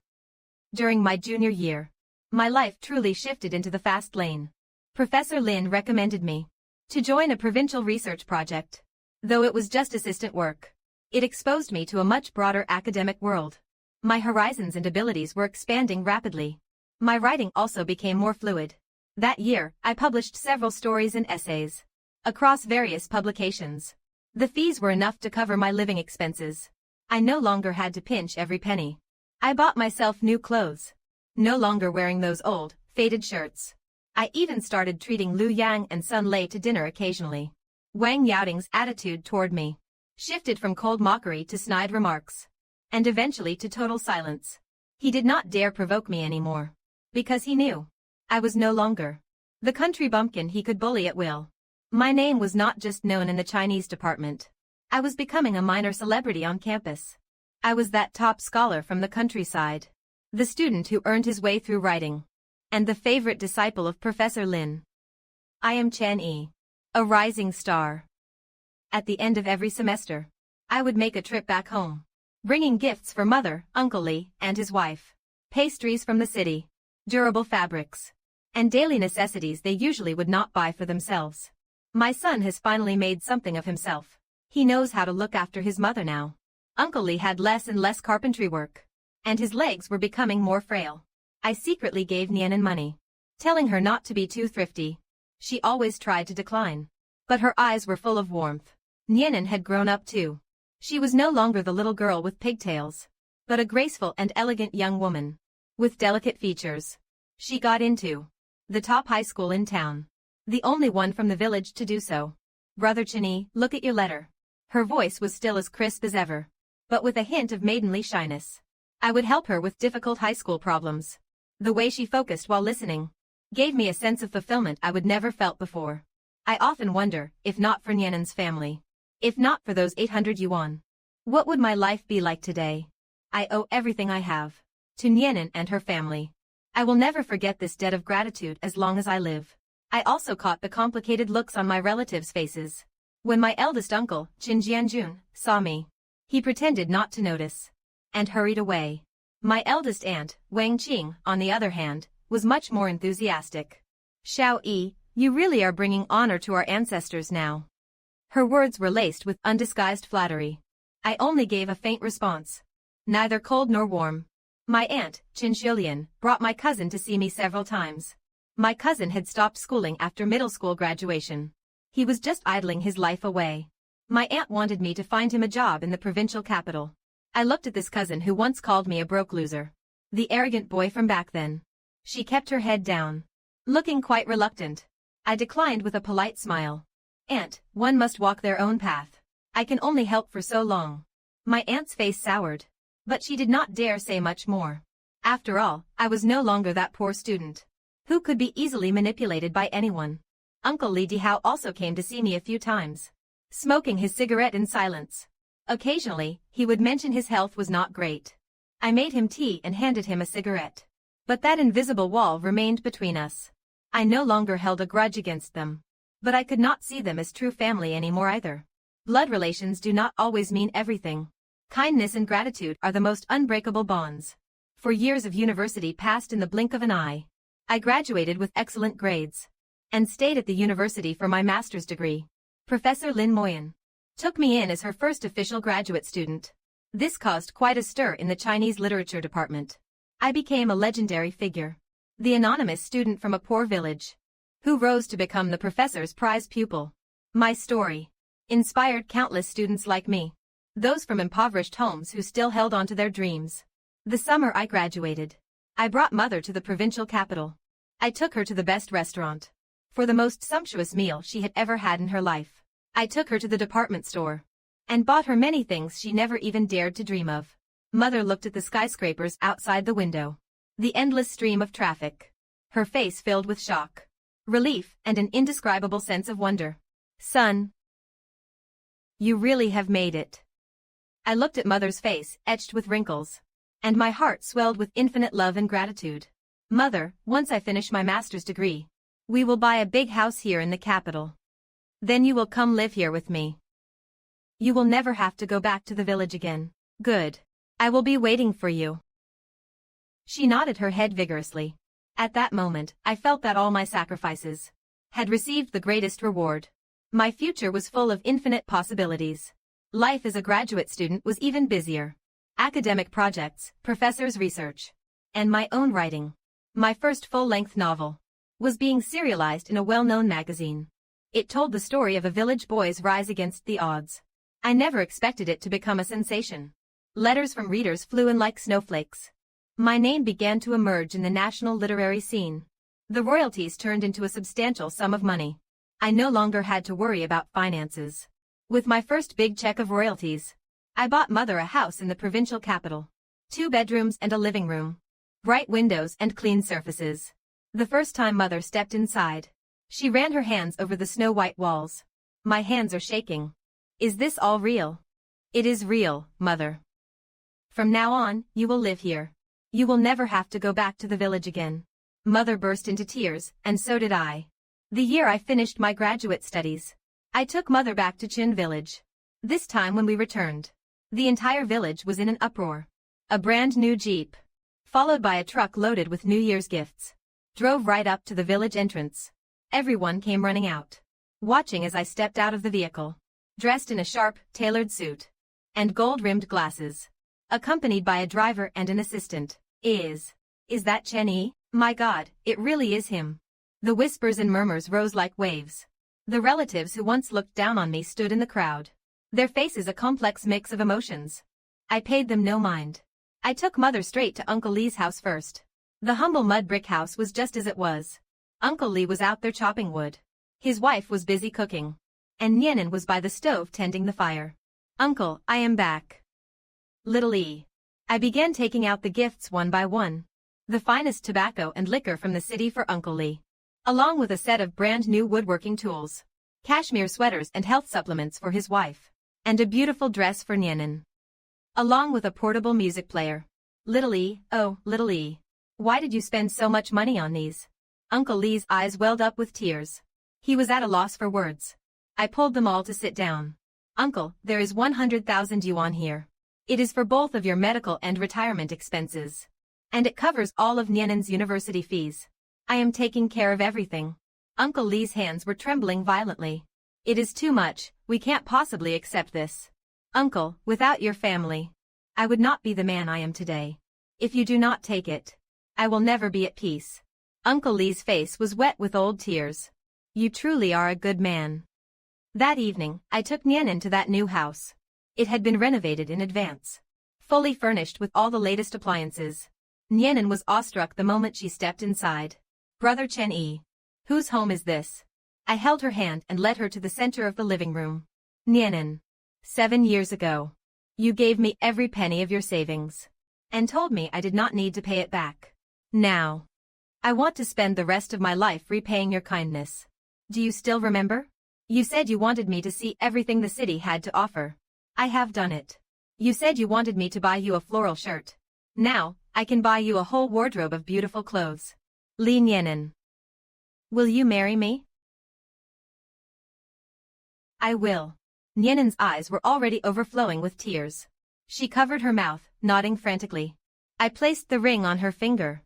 During my junior year, my life truly shifted into the fast lane. Professor Lin recommended me to join a provincial research project. Though it was just assistant work, it exposed me to a much broader academic world. My horizons and abilities were expanding rapidly. My writing also became more fluid. That year, I published several stories and essays across various publications. The fees were enough to cover my living expenses. I no longer had to pinch every penny. I bought myself new clothes, no longer wearing those old, faded shirts. I even started treating Lu Yang and Sun Lei to dinner occasionally. Wang Yaoting's attitude toward me shifted from cold mockery to snide remarks, and eventually to total silence. He did not dare provoke me anymore, because he knew I was no longer the country bumpkin he could bully at will. My name was not just known in the Chinese department. I was becoming a minor celebrity on campus. I was that top scholar from the countryside, the student who earned his way through writing, and the favorite disciple of Professor Lin. I am Chen Yi, a rising star. At the end of every semester, I would make a trip back home, bringing gifts for Mother, Uncle Li, and his wife, pastries from the city, durable fabrics, and daily necessities they usually would not buy for themselves. My son has finally made something of himself. He knows how to look after his mother now. Uncle Li had less and less carpentry work, and his legs were becoming more frail. I secretly gave Nianan money, telling her not to be too thrifty. She always tried to decline, but her eyes were full of warmth. Nianan had grown up too. She was no longer the little girl with pigtails, but a graceful and elegant young woman, with delicate features. She got into the top high school in town, the only one from the village to do so. "Brother Chenyi, look at your letter." Her voice was still as crisp as ever, but with a hint of maidenly shyness. I would help her with difficult high school problems. The way she focused while listening gave me a sense of fulfillment I would never felt before. I often wonder, if not for Nianen's family, if not for those 800 yuan, what would my life be like today? I owe everything I have to Nianen and her family. I will never forget this debt of gratitude as long as I live. I also caught the complicated looks on my relatives' faces. When my eldest uncle, Qin Jianjun, saw me, he pretended not to notice and hurried away. My eldest aunt, Wang Qing, on the other hand, was much more enthusiastic. Xiao Yi, you really are bringing honor to our ancestors now. Her words were laced with undisguised flattery. I only gave a faint response. Neither cold nor warm. My aunt, Qin Shilian, brought my cousin to see me several times. My cousin had stopped schooling after middle school graduation. He was just idling his life away. My aunt wanted me to find him a job in the provincial capital. I looked at this cousin who once called me a broke loser. The arrogant boy from back then. She kept her head down, looking quite reluctant. I declined with a polite smile. Aunt, one must walk their own path. I can only help for so long. My aunt's face soured, but she did not dare say much more. After all, I was no longer that poor student who could be easily manipulated by anyone. Uncle Li Dihao also came to see me a few times, smoking his cigarette in silence. Occasionally, he would mention his health was not great. I made him tea and handed him a cigarette. But that invisible wall remained between us. I no longer held a grudge against them. But I could not see them as true family anymore either. Blood relations do not always mean everything. Kindness and gratitude are the most unbreakable bonds. For years of university passed in the blink of an eye. I graduated with excellent grades and stayed at the university for my master's degree. Professor Lin Moyan took me in as her first official graduate student. This caused quite a stir in the Chinese literature department. I became a legendary figure, the anonymous student from a poor village, who rose to become the professor's prize pupil. My story inspired countless students like me, those from impoverished homes who still held on to their dreams. The summer I graduated, I brought mother to the provincial capital. I took her to the best restaurant for the most sumptuous meal she had ever had in her life. I took her to the department store and bought her many things she never even dared to dream of. Mother looked at the skyscrapers outside the window, the endless stream of traffic, her face filled with shock, relief, and an indescribable sense of wonder. Son, you really have made it. I looked at mother's face, etched with wrinkles, and my heart swelled with infinite love and gratitude. Mother, once I finish my master's degree, we will buy a big house here in the capital. Then you will come live here with me. You will never have to go back to the village again. Good. I will be waiting for you. She nodded her head vigorously. At that moment, I felt that all my sacrifices had received the greatest reward. My future was full of infinite possibilities. Life as a graduate student was even busier. Academic projects, professors' research, and my own writing. My first full-length novel was being serialized in a well-known magazine. It told the story of a village boy's rise against the odds. I never expected it to become a sensation. Letters from readers flew in like snowflakes. My name began to emerge in the national literary scene. The royalties turned into a substantial sum of money. I no longer had to worry about finances. With my first big check of royalties, I bought mother a house in the provincial capital. 2 bedrooms and a living room. Bright windows and clean surfaces. The first time mother stepped inside, she ran her hands over the snow-white walls. My hands are shaking. Is this all real? It is real, mother. From now on, you will live here. You will never have to go back to the village again. Mother burst into tears, and so did I. The year I finished my graduate studies, I took mother back to Chin village. This time when we returned, the entire village was in an uproar. A brand new jeep, followed by a truck loaded with New Year's gifts, drove right up to the village entrance. Everyone came running out, watching as I stepped out of the vehicle, dressed in a sharp, tailored suit and gold-rimmed glasses, accompanied by a driver and an assistant. Is that Chen Yi? My God, it really is him. The whispers and murmurs rose like waves. The relatives who once looked down on me stood in the crowd, their faces a complex mix of emotions. I paid them no mind. I took mother straight to Uncle Li's house first. The humble mud brick house was just as it was. Uncle Li was out there chopping wood. His wife was busy cooking, and Nianen was by the stove tending the fire. Uncle, I am back. Little E. I began taking out the gifts one by one. The finest tobacco and liquor from the city for Uncle Lee, along with a set of brand new woodworking tools, cashmere sweaters and health supplements for his wife, and a beautiful dress for Nianin, along with a portable music player. Little E, oh, Little E, why did you spend so much money on these? Uncle Lee's eyes welled up with tears. He was at a loss for words. I pulled them all to sit down. Uncle, there is 100,000 yuan here. It is for both of your medical and retirement expenses. And it covers all of Nianin's university fees. I am taking care of everything. Uncle Lee's hands were trembling violently. It is too much, we can't possibly accept this. Uncle, without your family, I would not be the man I am today. If you do not take it, I will never be at peace. Uncle Lee's face was wet with old tears. You truly are a good man. That evening, I took Nianin to that new house. It had been renovated in advance, fully furnished with all the latest appliances. Nianin was awestruck the moment she stepped inside. Brother Chen Yi, whose home is this? I held her hand and led her to the center of the living room. Nianin, 7 years ago, you gave me every penny of your savings, and told me I did not need to pay it back. Now, I want to spend the rest of my life repaying your kindness. Do you still remember? You said you wanted me to see everything the city had to offer. I have done it. You said you wanted me to buy you a floral shirt. Now, I can buy you a whole wardrobe of beautiful clothes. Li Nianin. Will you marry me? I will. Nianin's eyes were already overflowing with tears. She covered her mouth, nodding frantically. I placed the ring on her finger,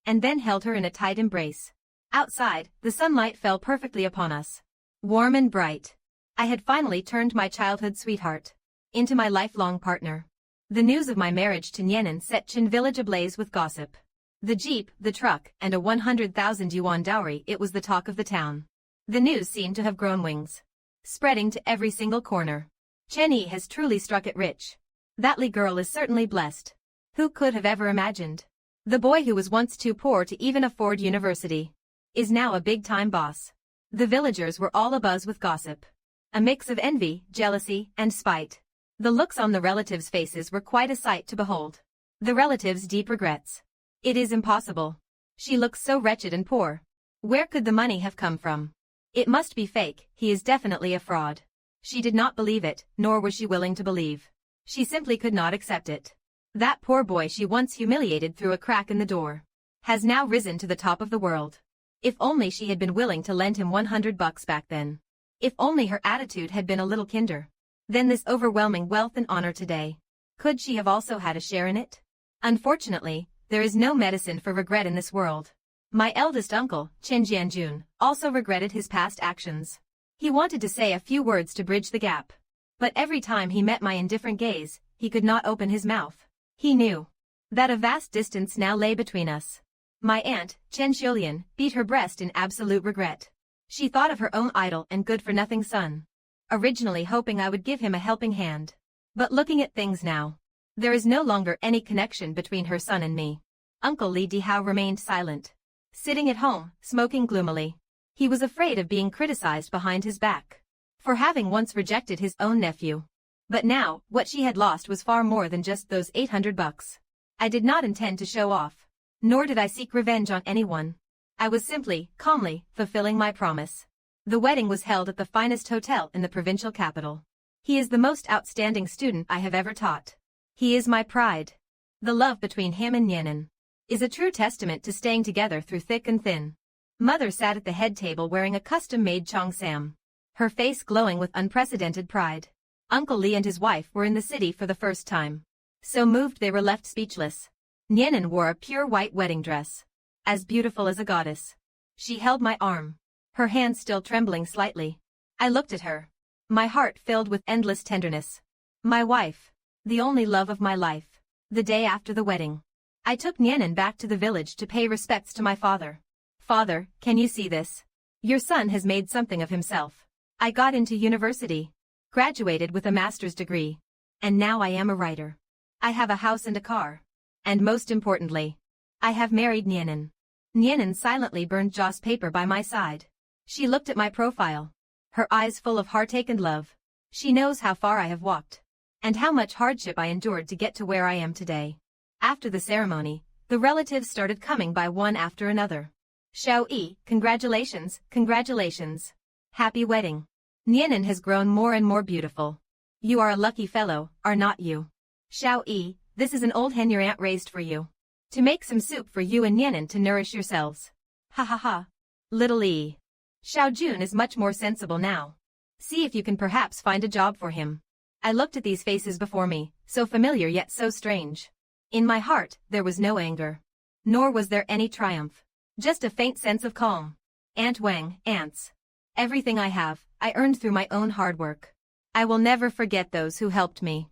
and then held her in a tight embrace. Outside, the sunlight fell perfectly upon us. Warm and bright. I had finally turned my childhood sweetheart into my lifelong partner. The news of my marriage to Nianin set Chin village ablaze with gossip. The jeep, the truck, and a 100,000 yuan dowry, it was the talk of the town. The news seemed to have grown wings, spreading to every single corner. Chen Yi has truly struck it rich. That Li girl is certainly blessed. Who could have ever imagined? The boy who was once too poor to even afford university is now a big-time boss. The villagers were all abuzz with gossip. A mix of envy, jealousy, and spite. The looks on the relatives' faces were quite a sight to behold. The relatives' deep regrets. It is impossible. She looks so wretched and poor. Where could the money have come from? It must be fake, he is definitely a fraud. She did not believe it, nor was she willing to believe. She simply could not accept it. That poor boy she once humiliated through a crack in the door has now risen to the top of the world. If only she had been willing to lend him $100 back then. If only her attitude had been a little kinder. Then this overwhelming wealth and honor today. Could she have also had a share in it? Unfortunately, there is no medicine for regret in this world. My eldest uncle, Chen Jianjun, also regretted his past actions. He wanted to say a few words to bridge the gap. But every time he met my indifferent gaze, he could not open his mouth. He knew that a vast distance now lay between us. My aunt, Chen Xiulian, beat her breast in absolute regret. She thought of her own idle and good-for-nothing son, originally hoping I would give him a helping hand. But looking at things now, there is no longer any connection between her son and me. Uncle Li Dihao remained silent, sitting at home, smoking gloomily. He was afraid of being criticized behind his back for having once rejected his own nephew. But now, what she had lost was far more than just those $800. I did not intend to show off, nor did I seek revenge on anyone. I was simply, calmly, fulfilling my promise. The wedding was held at the finest hotel in the provincial capital. He is the most outstanding student I have ever taught. He is my pride. The love between him and Nianin is a true testament to staying together through thick and thin. Mother sat at the head table wearing a custom-made cheongsam, her face glowing with unprecedented pride. Uncle Li and his wife were in the city for the first time. So moved they were left speechless. Nianin wore a pure white wedding dress, as beautiful as a goddess. She held my arm, her hand still trembling slightly. I looked at her, my heart filled with endless tenderness. My wife, the only love of my life. The day after the wedding, I took Nianin back to the village to pay respects to my father. Father, can you see this? Your son has made something of himself. I got into university, graduated with a master's degree, and now I am a writer. I have a house and a car. And most importantly, I have married Nianin. Nianin silently burned Joss paper by my side. She looked at my profile, her eyes full of heartache and love. She knows how far I have walked, and how much hardship I endured to get to where I am today. After the ceremony, the relatives started coming by one after another. Xiao Yi, congratulations, congratulations. Happy wedding. Nianin has grown more and more beautiful. You are a lucky fellow, are not you? Xiao Yi, this is an old hen your aunt raised for you. To make some soup for you and Nianin to nourish yourselves. Ha ha ha. Little Yi. Xiao Jun is much more sensible now. See if you can perhaps find a job for him. I looked at these faces before me, so familiar yet so strange. In my heart, there was no anger. Nor was there any triumph. Just a faint sense of calm. Aunt Wang, aunts. Everything I have, I earned through my own hard work. I will never forget those who helped me.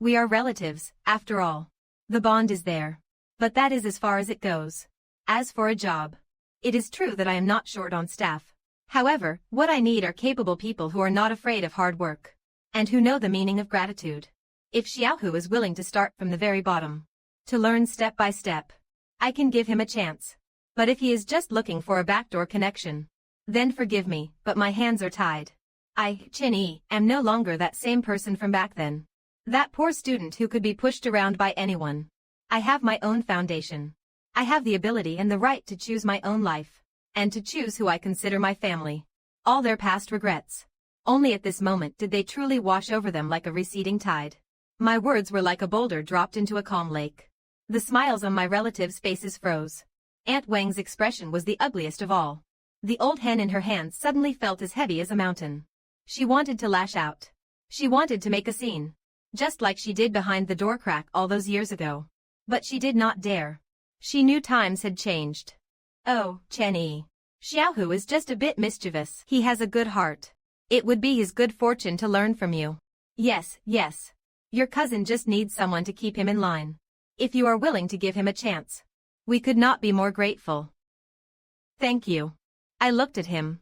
We are relatives, after all. The bond is there. But that is as far as it goes. As for a job. It is true that I am not short on staff. However, what I need are capable people who are not afraid of hard work. And who know the meaning of gratitude. If Xiaohu is willing to start from the very bottom. To learn step by step. I can give him a chance. But if he is just looking for a backdoor connection. Then forgive me, but my hands are tied. I, Chen Yi, am no longer that same person from back then. That poor student who could be pushed around by anyone. I have my own foundation. I have the ability and the right to choose my own life. And to choose who I consider my family. All their past regrets. Only at this moment did they truly wash over them like a receding tide. My words were like a boulder dropped into a calm lake. The smiles on my relatives' faces froze. Aunt Wang's expression was the ugliest of all. The old hen in her hands suddenly felt as heavy as a mountain. She wanted to lash out. She wanted to make a scene. Just like she did behind the door crack all those years ago. But she did not dare. She knew times had changed. Oh, Chen Yi. Xiaohu is just a bit mischievous. He has a good heart. It would be his good fortune to learn from you. Yes, yes. Your cousin just needs someone to keep him in line. If you are willing to give him a chance. We could not be more grateful. Thank you. I looked at him.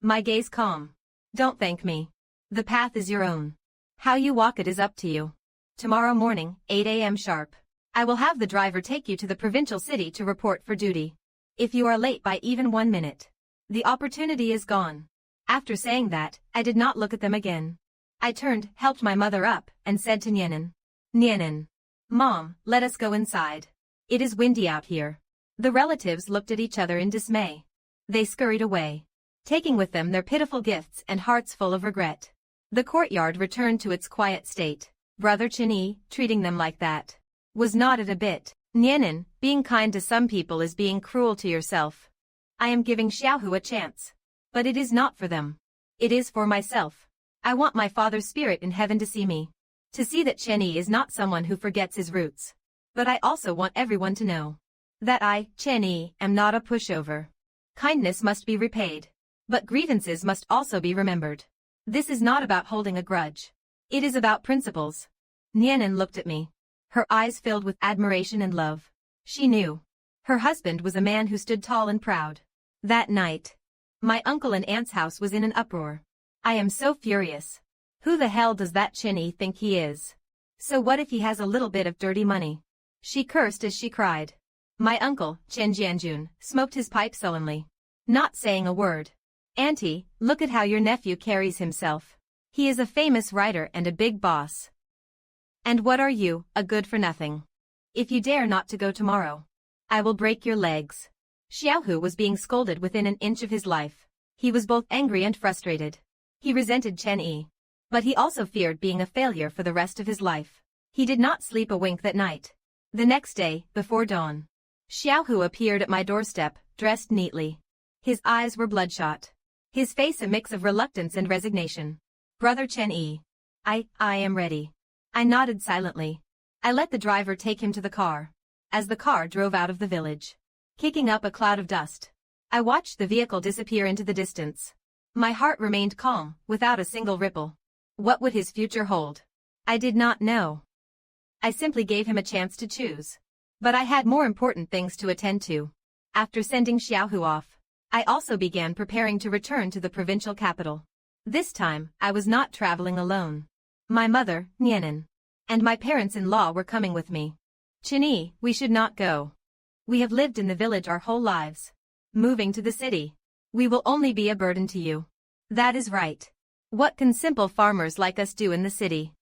My gaze calm. Don't thank me. The path is your own. How you walk it is up to you. Tomorrow morning, 8 a.m. sharp. I will have the driver take you to the provincial city to report for duty. If you are late by even 1 minute, the opportunity is gone. After saying that, I did not look at them again. I turned, helped my mother up, and said to Nianin. Nianin. Mom, let us go inside. It is windy out here. The relatives looked at each other in dismay. They scurried away, taking with them their pitiful gifts and hearts full of regret. The courtyard returned to its quiet state. Brother Chen Yi, treating them like that, was not it a bit. Nianin, being kind to some people is being cruel to yourself. I am giving Xiaohu a chance. But it is not for them. It is for myself. I want my father's spirit in heaven to see me. To see that Chen Yi is not someone who forgets his roots. But I also want everyone to know that I, Chen Yi, am not a pushover. Kindness must be repaid. But grievances must also be remembered. This is not about holding a grudge. It is about principles. Nianin looked at me. Her eyes filled with admiration and love. She knew. Her husband was a man who stood tall and proud. That night, my uncle and aunt's house was in an uproar. I am so furious. Who the hell does that Chen Yi think he is? So what if he has a little bit of dirty money? She cursed as she cried. My uncle, Chen Jianjun, smoked his pipe sullenly. Not saying a word. Auntie, look at how your nephew carries himself. He is a famous writer and a big boss. And what are you, a good-for-nothing? If you dare not to go tomorrow, I will break your legs. Xiaohu was being scolded within an inch of his life. He was both angry and frustrated. He resented Chen Yi. But he also feared being a failure for the rest of his life. He did not sleep a wink that night. The next day, before dawn, Xiaohu appeared at my doorstep, dressed neatly. His eyes were bloodshot. His face a mix of reluctance and resignation. Brother Chen Yi. I am ready. I nodded silently. I let the driver take him to the car. As the car drove out of the village, kicking up a cloud of dust, I watched the vehicle disappear into the distance. My heart remained calm, without a single ripple. What would his future hold? I did not know. I simply gave him a chance to choose. But I had more important things to attend to. After sending Xiaohu off, I also began preparing to return to the provincial capital. This time, I was not traveling alone. My mother, Nianin, and my parents-in-law were coming with me. Chen Yi, we should not go. We have lived in the village our whole lives. Moving to the city, we will only be a burden to you. That is right. What can simple farmers like us do in the city?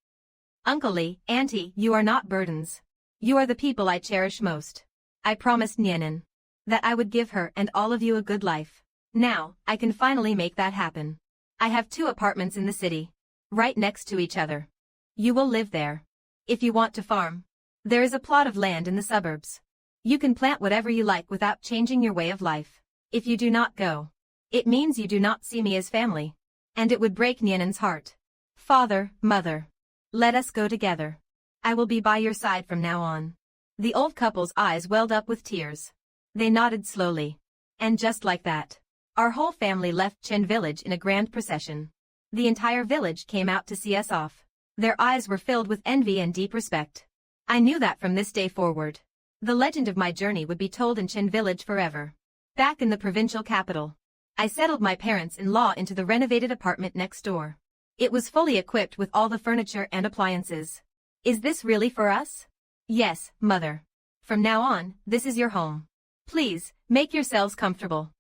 Uncle Lee, Auntie, you are not burdens. You are the people I cherish most. I promised Nianin that I would give her and all of you a good life. Now, I can finally make that happen. I have 2 apartments in the city, right next to each other. You will live there. If you want to farm, there is a plot of land in the suburbs. You can plant whatever you like without changing your way of life. If you do not go, it means you do not see me as family. And it would break Nianin's heart. Father, Mother, let us go together. I will be by your side from now on. The old couple's eyes welled up with tears. They nodded slowly. And just like that, our whole family left Chen village in a grand procession. The entire village came out to see us off. Their eyes were filled with envy and deep respect. I knew that from this day forward, the legend of my journey would be told in Chen village forever. Back in the provincial capital, I settled my parents-in-law into the renovated apartment next door. It was fully equipped with all the furniture and appliances. Is this really for us? Yes, Mother. From now on, this is your home. Please, make yourselves comfortable.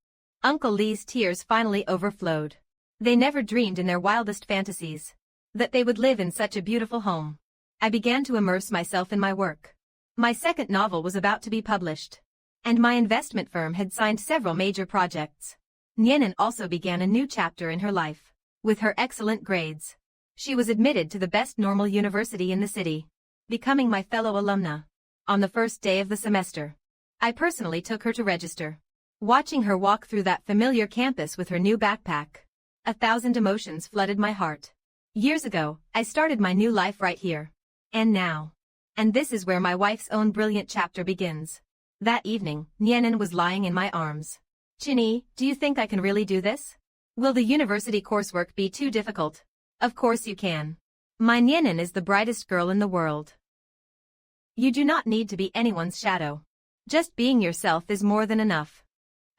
Uncle Lee's tears finally overflowed. They never dreamed in their wildest fantasies that they would live in such a beautiful home. I began to immerse myself in my work. My second novel was about to be published, and my investment firm had signed several major projects. Nianin also began a new chapter in her life. With her excellent grades, she was admitted to the best normal university in the city, becoming my fellow alumna. On the first day of the semester, I personally took her to register. Watching her walk through that familiar campus with her new backpack, 1,000 emotions flooded my heart. Years ago, I started my new life right here. And now. And this is where my wife's own brilliant chapter begins. That evening, Nianin was lying in my arms. Chinny, do you think I can really do this? Will the university coursework be too difficult? Of course you can. My Nianin is the brightest girl in the world. You do not need to be anyone's shadow. Just being yourself is more than enough.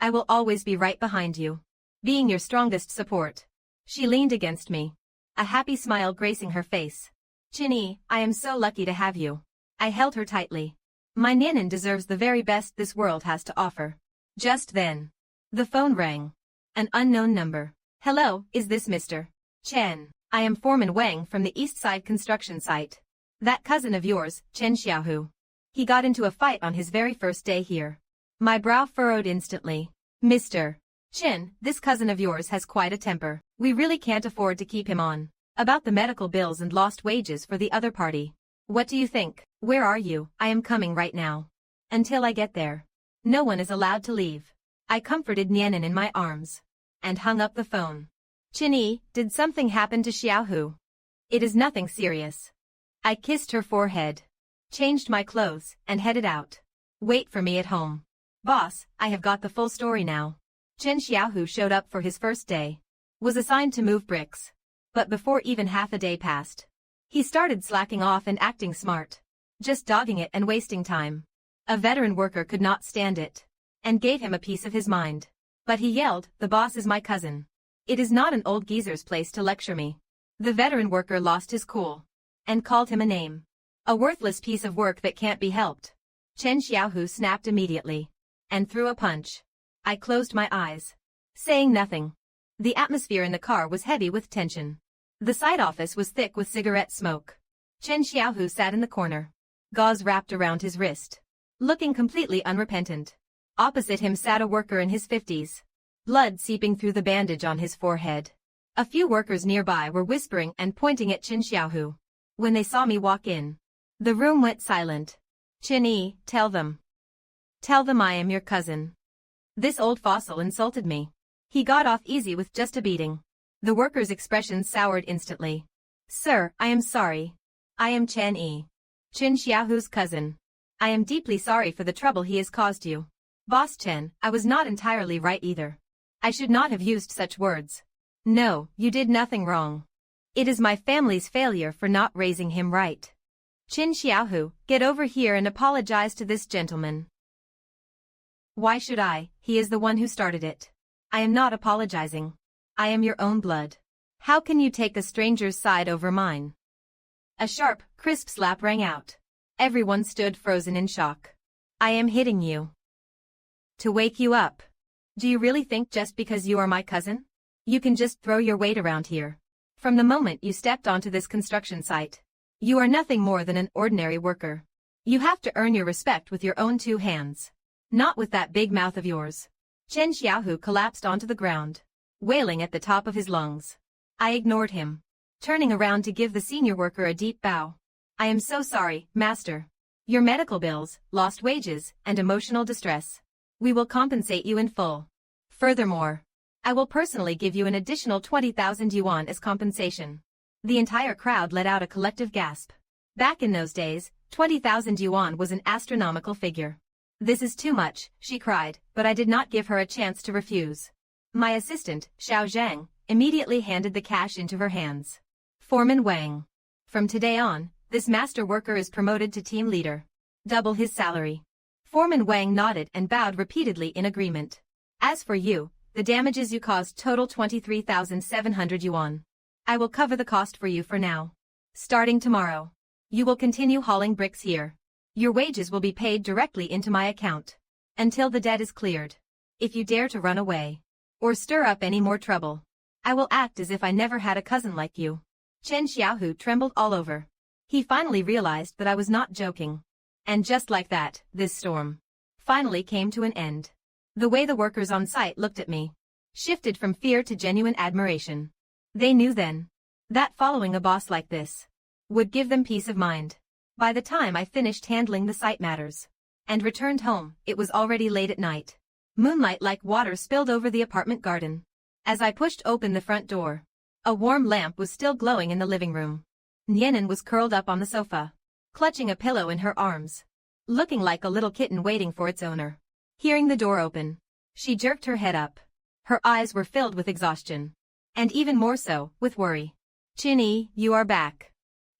I will always be right behind you, being your strongest support. She leaned against me, a happy smile gracing her face. Chinny, I am so lucky to have you. I held her tightly. My Nianin deserves the very best this world has to offer. Just then, the phone rang. An unknown number. Hello, is this Mr. Chen? I am Foreman Wang from the East Side construction site. That cousin of yours, Chen Xiaohu. He got into a fight on his very first day here. My brow furrowed instantly. Mr. Chen, this cousin of yours has quite a temper. We really can't afford to keep him on. About the medical bills and lost wages for the other party. What do you think? Where are you? I am coming right now. Until I get there, no one is allowed to leave. I comforted Nianin in my arms and hung up the phone. Chinny, did something happen to Xiaohu? It is nothing serious. I kissed her forehead, changed my clothes, and headed out. Wait for me at home. Boss, I have got the full story now. Chen Xiaohu showed up for his first day. Was assigned to move bricks. But before even half a day passed, he started slacking off and acting smart. Just dogging it and wasting time. A veteran worker could not stand it, and gave him a piece of his mind. But he yelled, the boss is my cousin. It is not an old geezer's place to lecture me. The veteran worker lost his cool, and called him a name. A worthless piece of work that can't be helped. Chen Xiaohu snapped immediately, and threw a punch. I closed my eyes, saying nothing. The atmosphere in the car was heavy with tension. The side office was thick with cigarette smoke. Chen Xiaohu sat in the corner, gauze wrapped around his wrist, looking completely unrepentant. Opposite him sat a worker in his 50s, blood seeping through the bandage on his forehead. A few workers nearby were whispering and pointing at Chen Xiaohu. When they saw me walk in, the room went silent. Chinny, tell them. Tell them I am your cousin. This old fossil insulted me. He got off easy with just a beating. The worker's expression soured instantly. Sir, I am sorry. I am Chen Yi, Chen Xiaohu's cousin. I am deeply sorry for the trouble he has caused you. Boss Chen, I was not entirely right either. I should not have used such words. No, you did nothing wrong. It is my family's failure for not raising him right. Chen Xiaohu, get over here and apologize to this gentleman. Why should I? He is the one who started it. I am not apologizing. I am your own blood. How can you take a stranger's side over mine? A sharp, crisp slap rang out. Everyone stood frozen in shock. I am hitting you to wake you up. Do you really think just because you are my cousin, you can just throw your weight around here? From the moment you stepped onto this construction site, You are nothing more than an ordinary worker. You have to earn your respect with your own 2 hands. Not with that big mouth of yours. Chen Xiaohu collapsed onto the ground, wailing at the top of his lungs. I ignored him, turning around to give the senior worker a deep bow. I am so sorry, master. Your medical bills, lost wages, and emotional distress. We will compensate you in full. Furthermore, I will personally give you an additional 20,000 yuan as compensation. The entire crowd let out a collective gasp. Back in those days, 20,000 yuan was an astronomical figure. This is too much, she cried, but I did not give her a chance to refuse. My assistant, Xiao Zhang, immediately handed the cash into her hands. Foreman Wang. From today on, this master worker is promoted to team leader. Double his salary. Foreman Wang nodded and bowed repeatedly in agreement. As for you, the damages you caused total 23,700 yuan. I will cover the cost for you for now. Starting tomorrow, you will continue hauling bricks here. Your wages will be paid directly into my account. Until the debt is cleared. If you dare to run away, or stir up any more trouble, I will act as if I never had a cousin like you. Chen Xiaohu trembled all over. He finally realized that I was not joking. And just like that, this storm finally came to an end. The way the workers on site looked at me shifted from fear to genuine admiration. They knew then that following a boss like this would give them peace of mind. By the time I finished handling the site matters and returned home, it was already late at night. Moonlight like water spilled over the apartment garden. As I pushed open the front door, a warm lamp was still glowing in the living room. Nianan was curled up on the sofa, clutching a pillow in her arms, looking like a little kitten waiting for its owner. Hearing the door open, she jerked her head up. Her eyes were filled with exhaustion, and even more so, with worry. Chinny, you are back.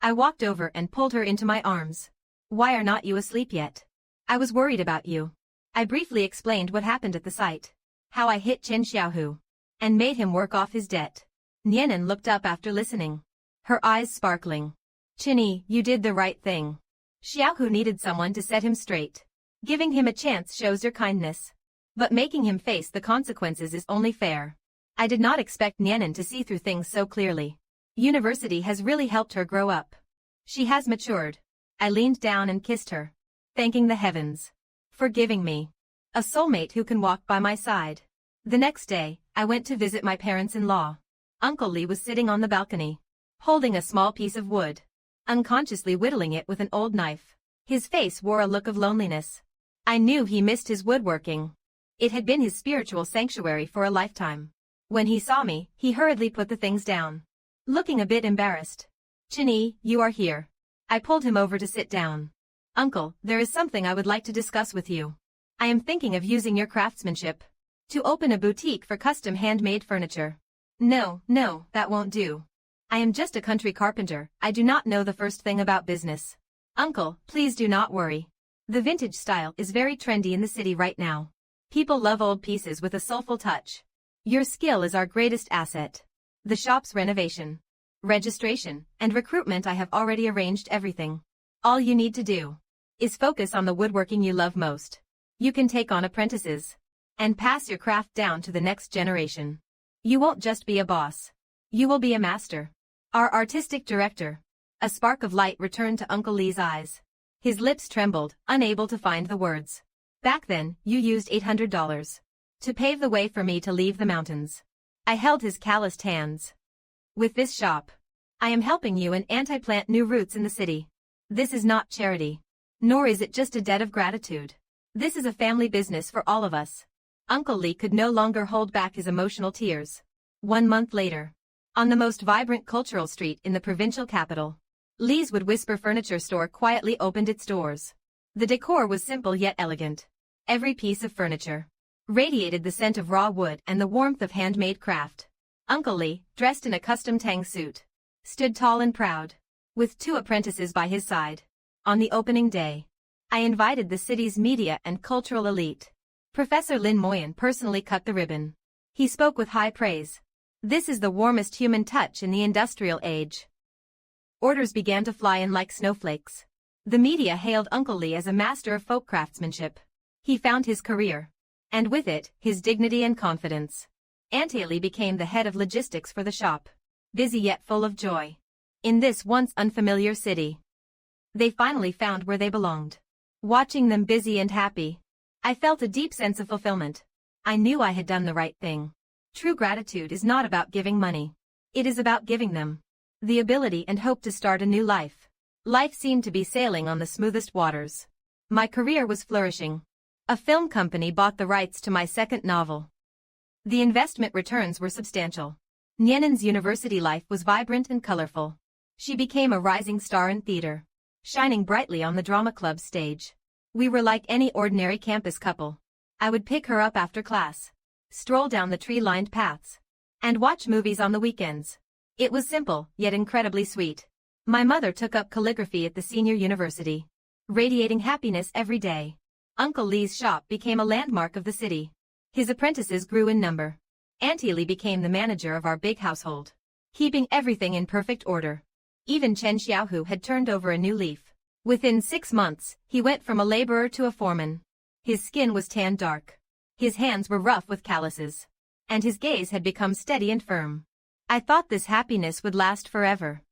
I walked over and pulled her into my arms. Why are not you asleep yet? I was worried about you. I briefly explained what happened at the site, how I hit Chen Xiaohu, and made him work off his debt. Nianan looked up after listening, her eyes sparkling. Chinny, you did the right thing. Xiaohu needed someone to set him straight. Giving him a chance shows your kindness. But making him face the consequences is only fair. I did not expect Nianan to see through things so clearly. University has really helped her grow up. She has matured. I leaned down and kissed her, thanking the heavens for giving me a soulmate who can walk by my side. The next day, I went to visit my parents-in-law. Uncle Li was sitting on the balcony, holding a small piece of wood, unconsciously whittling it with an old knife. His face wore a look of loneliness. I knew he missed his woodworking. It had been his spiritual sanctuary for a lifetime. When he saw me, he hurriedly put the things down, looking a bit embarrassed. Chinny, you are here. I pulled him over to sit down. Uncle, there is something I would like to discuss with you. I am thinking of using your craftsmanship to open a boutique for custom handmade furniture. No, that won't do. I am just a country carpenter. I do not know the first thing about business. Uncle, please do not worry. The vintage style is very trendy in the city right now. People love old pieces with a soulful touch. Your skill is our greatest asset. The shop's renovation, registration, and recruitment, I have already arranged everything. All you need to do is focus on the woodworking you love most. You can take on apprentices and pass your craft down to the next generation. You won't just be a boss. You will be a master. Our artistic director. A spark of light returned to Uncle Li's eyes. His lips trembled, unable to find the words. Back then, you used $800 to pave the way for me to leave the mountains. I held his calloused hands. With this shop, I am helping you and anti-plant new roots in the city. This is not charity. Nor is it just a debt of gratitude. This is a family business for all of us. Uncle Li could no longer hold back his emotional tears. 1 month later, on the most vibrant cultural street in the provincial capital, Li's Wood Whisper Furniture Store quietly opened its doors. The decor was simple yet elegant. Every piece of furniture radiated the scent of raw wood and the warmth of handmade craft. Uncle Li, dressed in a custom tang suit, stood tall and proud, with 2 apprentices by his side. On the opening day, I invited the city's media and cultural elite. Professor Lin Moyan personally cut the ribbon. He spoke with high praise. This is the warmest human touch in the industrial age. Orders began to fly in like snowflakes. The media hailed Uncle Li as a master of folk craftsmanship. He found his career, and with it, his dignity and confidence. Auntie Li became the head of logistics for the shop. Busy yet full of joy. in this once unfamiliar city. They finally found where they belonged. Watching them busy and happy, I felt a deep sense of fulfillment. I knew I had done the right thing. True gratitude is not about giving money. It is about giving them the ability and hope to start a new life. Life seemed to be sailing on the smoothest waters. My career was flourishing. A film company bought the rights to my second novel. The investment returns were substantial. Nianen's university life was vibrant and colorful. She became a rising star in theater, shining brightly on the drama club stage. We were like any ordinary campus couple. I would pick her up after class, stroll down the tree-lined paths, and watch movies on the weekends. It was simple, yet incredibly sweet. My mother took up calligraphy at the senior university, radiating happiness every day. Uncle Lee's shop became a landmark of the city. His apprentices grew in number. Auntie Lee became the manager of our big household, keeping everything in perfect order. Even Chen Xiaohu had turned over a new leaf. Within 6 months, he went from a laborer to a foreman. His skin was tanned dark. His hands were rough with calluses. And his gaze had become steady and firm. I thought this happiness would last forever.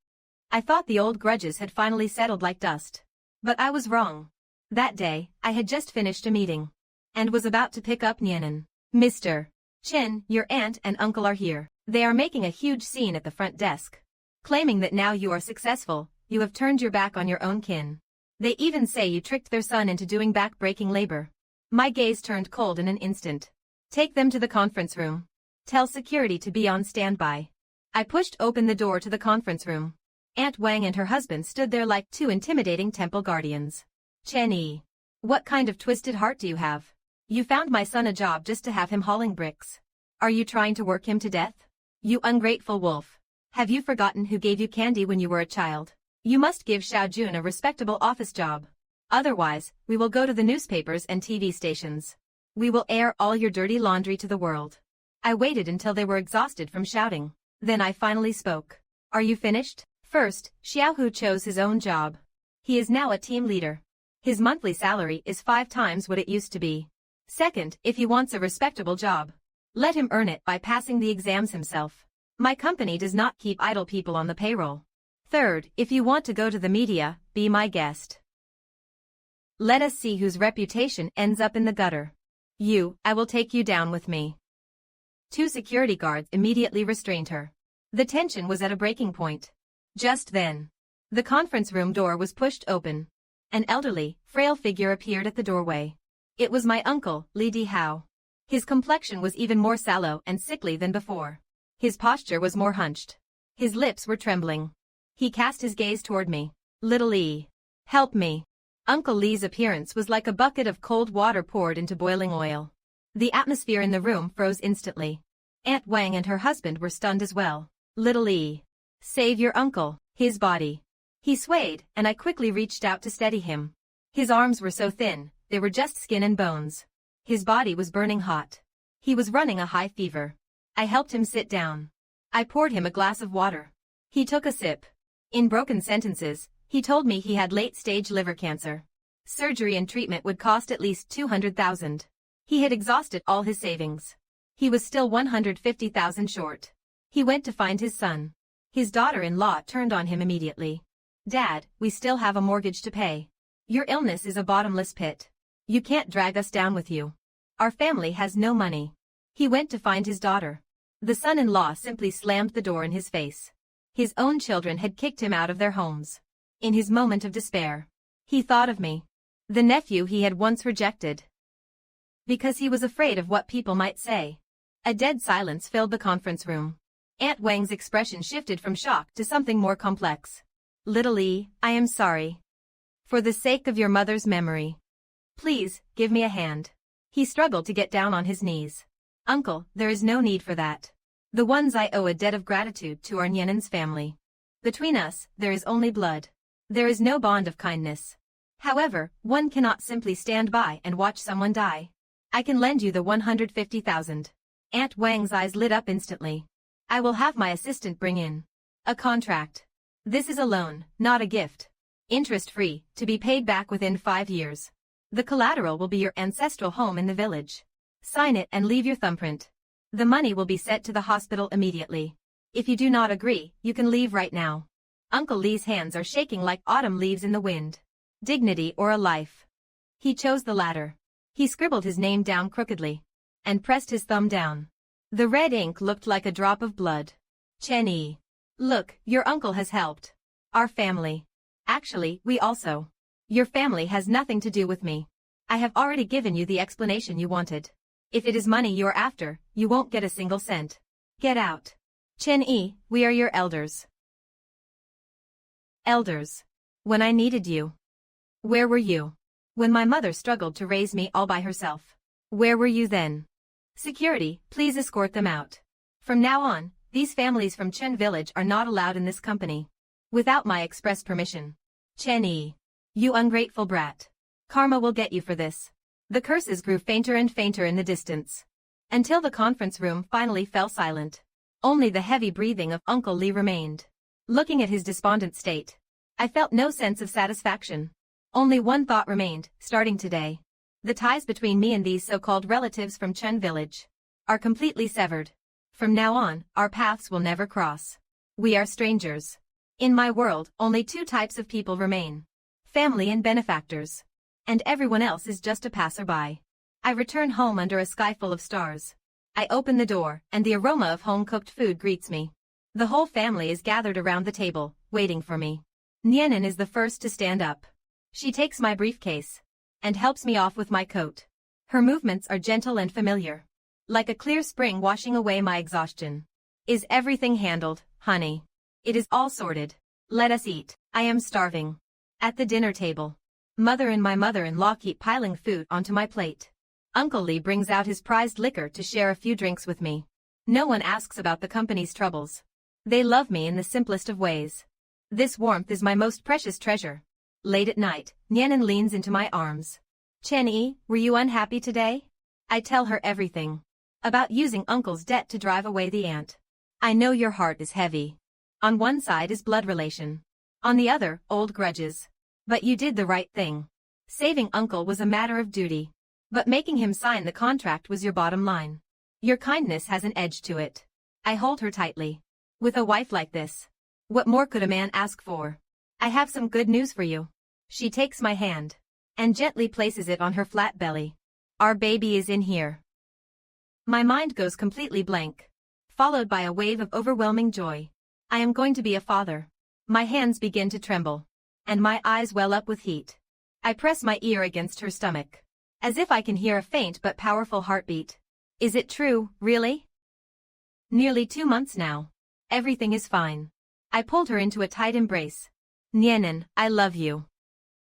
I thought the old grudges had finally settled like dust. But I was wrong. That day, I had just finished a meeting, and was about to pick up Nianen. Mr. Chen, your aunt and uncle are here. They are making a huge scene at the front desk, claiming that now you are successful, you have turned your back on your own kin. They even say you tricked their son into doing back-breaking labor. My gaze turned cold in an instant. Take them to the conference room. Tell security to be on standby. I pushed open the door to the conference room. Aunt Wang and her husband stood there like two intimidating temple guardians. Chen Yi, what kind of twisted heart do you have? You found my son a job just to have him hauling bricks. Are you trying to work him to death? You ungrateful wolf. Have you forgotten who gave you candy when you were a child? You must give Xiao Jun a respectable office job. Otherwise, we will go to the newspapers and TV stations. We will air all your dirty laundry to the world. I waited until they were exhausted from shouting. Then I finally spoke. Are you finished? First, Xiaohu chose his own job. He is now a team leader. His monthly salary is 5 times what it used to be. Second, if he wants a respectable job, let him earn it by passing the exams himself. My company does not keep idle people on the payroll. Third, if you want to go to the media, be my guest. Let us see whose reputation ends up in the gutter. You, I will take you down with me. 2 security guards immediately restrained her. The tension was at a breaking point. Just then, the conference room door was pushed open. An elderly, frail figure appeared at the doorway. It was my uncle, Li Dihao. His complexion was even more sallow and sickly than before. His posture was more hunched. His lips were trembling. He cast his gaze toward me. Little Li, help me. Uncle Li's appearance was like a bucket of cold water poured into boiling oil. The atmosphere in the room froze instantly. Aunt Wang and her husband were stunned as well. Little Li, save your uncle, his body. He swayed, and I quickly reached out to steady him. His arms were so thin, they were just skin and bones. His body was burning hot. He was running a high fever. I helped him sit down. I poured him a glass of water. He took a sip. In broken sentences, he told me he had late-stage liver cancer. Surgery and treatment would cost at least 200,000. He had exhausted all his savings. He was still 150,000 short. He went to find his son. His daughter-in-law turned on him immediately. Dad, we still have a mortgage to pay. Your illness is a bottomless pit. You can't drag us down with you. Our family has no money. He went to find his daughter. The son-in-law simply slammed the door in his face. His own children had kicked him out of their homes. In his moment of despair, he thought of me, the nephew he had once rejected, because he was afraid of what people might say. A dead silence filled the conference room. Aunt Wang's expression shifted from shock to something more complex. Little Li, I am sorry. For the sake of your mother's memory, please, give me a hand. He struggled to get down on his knees. Uncle, there is no need for that. The ones I owe a debt of gratitude to are Nianen's family. Between us, there is only blood. There is no bond of kindness. However, one cannot simply stand by and watch someone die. I can lend you the 150,000. Aunt Wang's eyes lit up instantly. I will have my assistant bring in a contract. This is a loan, not a gift. Interest-free, to be paid back within 5 years. The collateral will be your ancestral home in the village. Sign it and leave your thumbprint. The money will be sent to the hospital immediately. If you do not agree, you can leave right now. Uncle Li's hands are shaking like autumn leaves in the wind. Dignity or a life? He chose the latter. He scribbled his name down crookedly and pressed his thumb down. The red ink looked like a drop of blood. Chen Yi. Look, your uncle has helped. Our family. Actually, we also. Your family has nothing to do with me. I have already given you the explanation you wanted. If it is money you're after, you won't get a single cent. Get out. Chen Yi, we are your elders. Elders. When I needed you. Where were you? When my mother struggled to raise me all by herself. Where were you then? Security, please escort them out. From now on, these families from Chen village are not allowed in this company. Without my express permission. Chen Yi. You ungrateful brat. Karma will get you for this. The curses grew fainter and fainter in the distance. Until the conference room finally fell silent. Only the heavy breathing of Uncle Li remained. Looking at his despondent state, I felt no sense of satisfaction. Only one thought remained, starting today. The ties between me and these so-called relatives from Chen village are completely severed. From now on, our paths will never cross. We are strangers. In my world, only two types of people remain. Family and benefactors. And everyone else is just a passerby. I return home under a sky full of stars. I open the door, and the aroma of home-cooked food greets me. The whole family is gathered around the table, waiting for me. Nianen is the first to stand up. She takes my briefcase and helps me off with my coat. Her movements are gentle and familiar. Like a clear spring washing away my exhaustion. Is everything handled, honey? It is all sorted. Let us eat. I am starving. At the dinner table, Mother and my mother-in-law keep piling food onto my plate. Uncle Li brings out his prized liquor to share a few drinks with me. No one asks about the company's troubles. They love me in the simplest of ways. This warmth is my most precious treasure. Late at night, Nianen leans into my arms. Chen Yi, were you unhappy today? I tell her everything. About using Uncle's debt to drive away the aunt. I know your heart is heavy. On one side is blood relation. On the other, old grudges. But you did the right thing. Saving Uncle was a matter of duty. But making him sign the contract was your bottom line. Your kindness has an edge to it. I hold her tightly. With a wife like this, what more could a man ask for? I have some good news for you. She takes my hand and gently places it on her flat belly. Our baby is in here. My mind goes completely blank, followed by a wave of overwhelming joy. I am going to be a father. My hands begin to tremble, and my eyes well up with heat. I press my ear against her stomach, as if I can hear a faint but powerful heartbeat. Is it true, really? Nearly 2 months now. Everything is fine. I pulled her into a tight embrace. Nianen, I love you.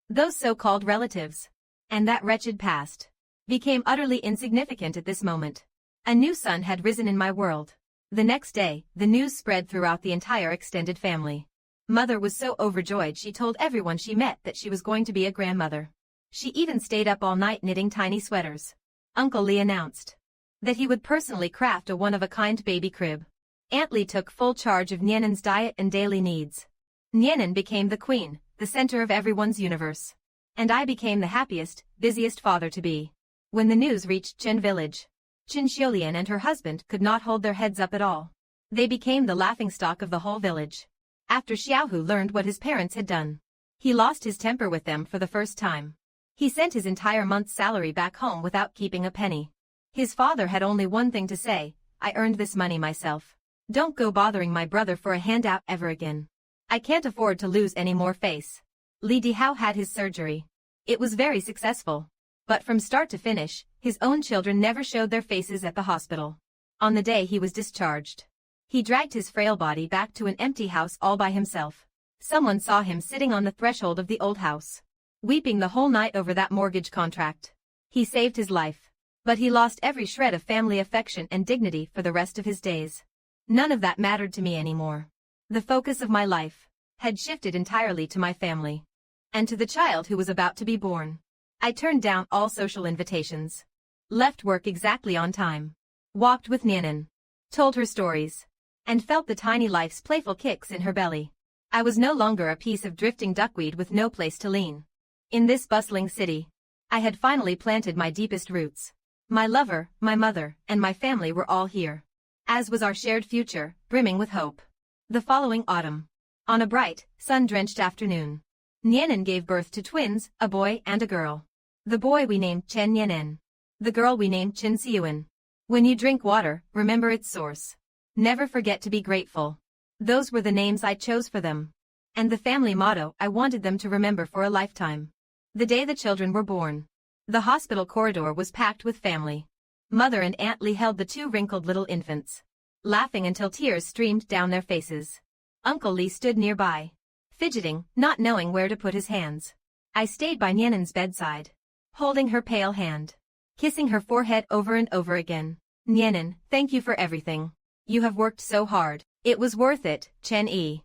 Those so-called relatives, and that wretched past, became utterly insignificant at this moment. A new sun had risen in my world. The next day, the news spread throughout the entire extended family. Mother was so overjoyed she told everyone she met that she was going to be a grandmother. She even stayed up all night knitting tiny sweaters. Uncle Li announced that he would personally craft a one-of-a-kind baby crib. Aunt Li took full charge of Nianen's diet and daily needs. Nianen became the queen, the center of everyone's universe. And I became the happiest, busiest father to be. When the news reached Chen village, Chen Xiulian and her husband could not hold their heads up at all. They became the laughingstock of the whole village. After Xiaohu learned what his parents had done, he lost his temper with them for the first time. He sent his entire month's salary back home without keeping a penny. His father had only one thing to say: I earned this money myself. Don't go bothering my brother for a handout ever again. I can't afford to lose any more face. Li Dihao had his surgery. It was very successful. But from start to finish, his own children never showed their faces at the hospital. On the day he was discharged, he dragged his frail body back to an empty house all by himself. Someone saw him sitting on the threshold of the old house, weeping the whole night over that mortgage contract. He saved his life, but he lost every shred of family affection and dignity for the rest of his days. None of that mattered to me anymore. The focus of my life had shifted entirely to my family and to the child who was about to be born. I turned down all social invitations, left work exactly on time, walked with Nianen, told her stories, and felt the tiny life's playful kicks in her belly. I was no longer a piece of drifting duckweed with no place to lean. In this bustling city, I had finally planted my deepest roots. My lover, my mother, and my family were all here, as was our shared future, brimming with hope. The following autumn, On a bright, sun-drenched afternoon, Nianen gave birth to twins, a boy and a girl. The boy we named Chen Nianen. The girl we named Chen Yuan. When you drink water, remember its source. Never forget to be grateful. Those were the names I chose for them. And the family motto I wanted them to remember for a lifetime. The day the children were born, the hospital corridor was packed with family. Mother and Aunt Lee held the two wrinkled little infants, laughing until tears streamed down their faces. Uncle Lee stood nearby, fidgeting, not knowing where to put his hands. I stayed by Nianen's bedside, holding her pale hand, kissing her forehead over and over again. Nianen, thank you for everything. You have worked so hard. It was worth it, Chen E.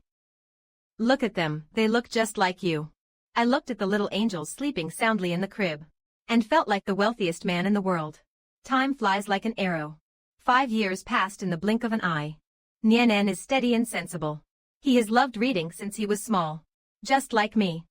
Look at them, they look just like you. I looked at the little angels sleeping soundly in the crib, and felt like the wealthiest man in the world. Time flies like an arrow. 5 years passed in the blink of an eye. Nianen is steady and sensible. He has loved reading since he was small. Just like me.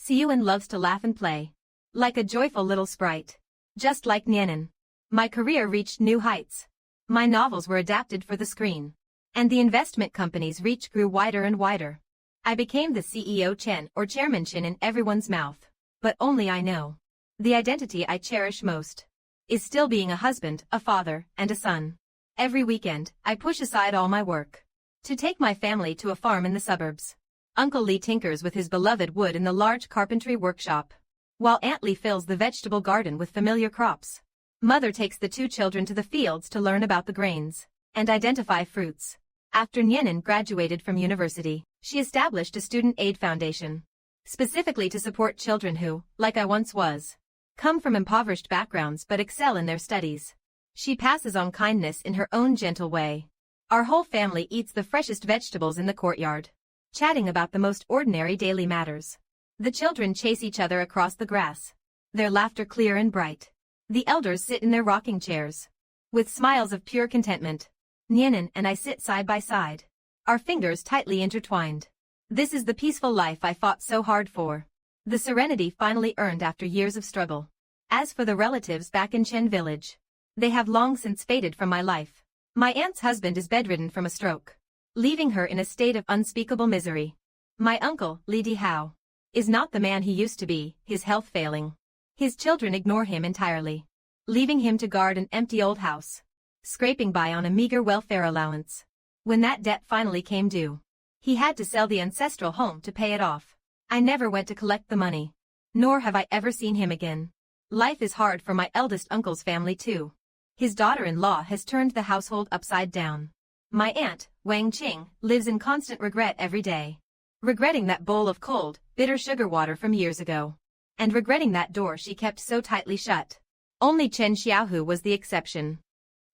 Yuan loves to laugh and play. Like a joyful little sprite. Just like Nianen. My career reached new heights. My novels were adapted for the screen. And the investment company's reach grew wider and wider. I became the CEO Chen or Chairman Chen in everyone's mouth. But only I know. The identity I cherish most is still being a husband, a father, and a son. Every weekend, I push aside all my work to take my family to a farm in the suburbs. Uncle Lee tinkers with his beloved wood in the large carpentry workshop, while Aunt Lee fills the vegetable garden with familiar crops. Mother takes the two children to the fields to learn about the grains and identify fruits. After Nianen graduated from university, she established a student aid foundation, specifically to support children who, like I once was, come from impoverished backgrounds but excel in their studies. She passes on kindness in her own gentle way. Our whole family eats the freshest vegetables in the courtyard, chatting about the most ordinary daily matters. The children chase each other across the grass, their laughter clear and bright. The elders sit in their rocking chairs, with smiles of pure contentment. Nianen and I sit side by side, our fingers tightly intertwined. This is the peaceful life I fought so hard for. The serenity finally earned after years of struggle. As for the relatives back in Chen village, they have long since faded from my life. My aunt's husband is bedridden from a stroke, leaving her in a state of unspeakable misery. My uncle, Li Dihao, is not the man he used to be, his health failing. His children ignore him entirely, leaving him to guard an empty old house, scraping by on a meager welfare allowance. When that debt finally came due, he had to sell the ancestral home to pay it off. I never went to collect the money, nor have I ever seen him again. Life is hard for my eldest uncle's family too. His daughter-in-law has turned the household upside down. My aunt, Wang Qing, lives in constant regret every day. Regretting that bowl of cold, bitter sugar water from years ago. And regretting that door she kept so tightly shut. Only Chen Xiaohu was the exception.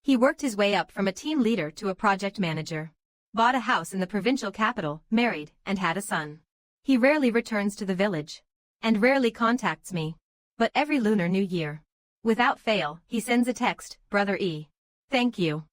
He worked his way up from a team leader to a project manager, bought a house in the provincial capital, married, and had a son. He rarely returns to the village, and rarely contacts me. But every Lunar New Year, without fail, he sends a text, Brother E. Thank you.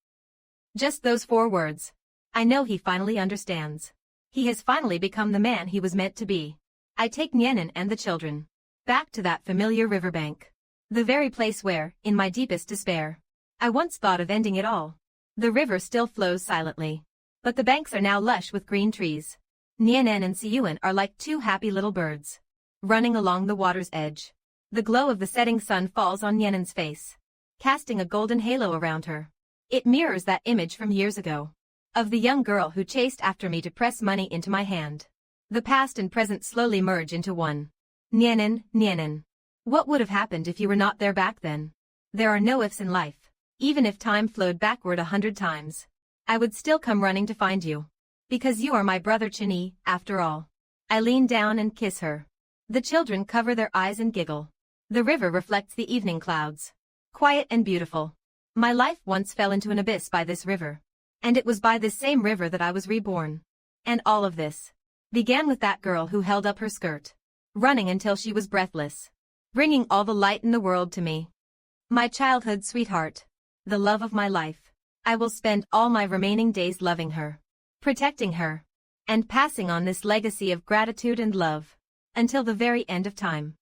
Just those 4 words. I know he finally understands. He has finally become the man he was meant to be. I take Nianen and the children back to that familiar riverbank. The very place where, in my deepest despair, I once thought of ending it all. The river still flows silently, but the banks are now lush with green trees. Nianen and Yuan are like 2 happy little birds, running along the water's edge. The glow of the setting sun falls on Nianen's face, casting a golden halo around her. It mirrors that image from years ago, of the young girl who chased after me to press money into my hand. The past and present slowly merge into one. Nianen, Nianen. What would have happened if you were not there back then? There are no ifs in life. Even if time flowed backward 100 times, I would still come running to find you. Because you are my brother Chinyi, after all. I lean down and kiss her. The children cover their eyes and giggle. The river reflects the evening clouds. Quiet and beautiful. My life once fell into an abyss by this river. And it was by this same river that I was reborn. And all of this began with that girl who held up her skirt, running until she was breathless, bringing all the light in the world to me. My childhood sweetheart. The love of my life. I will spend all my remaining days loving her, protecting her, and passing on this legacy of gratitude and love, until the very end of time.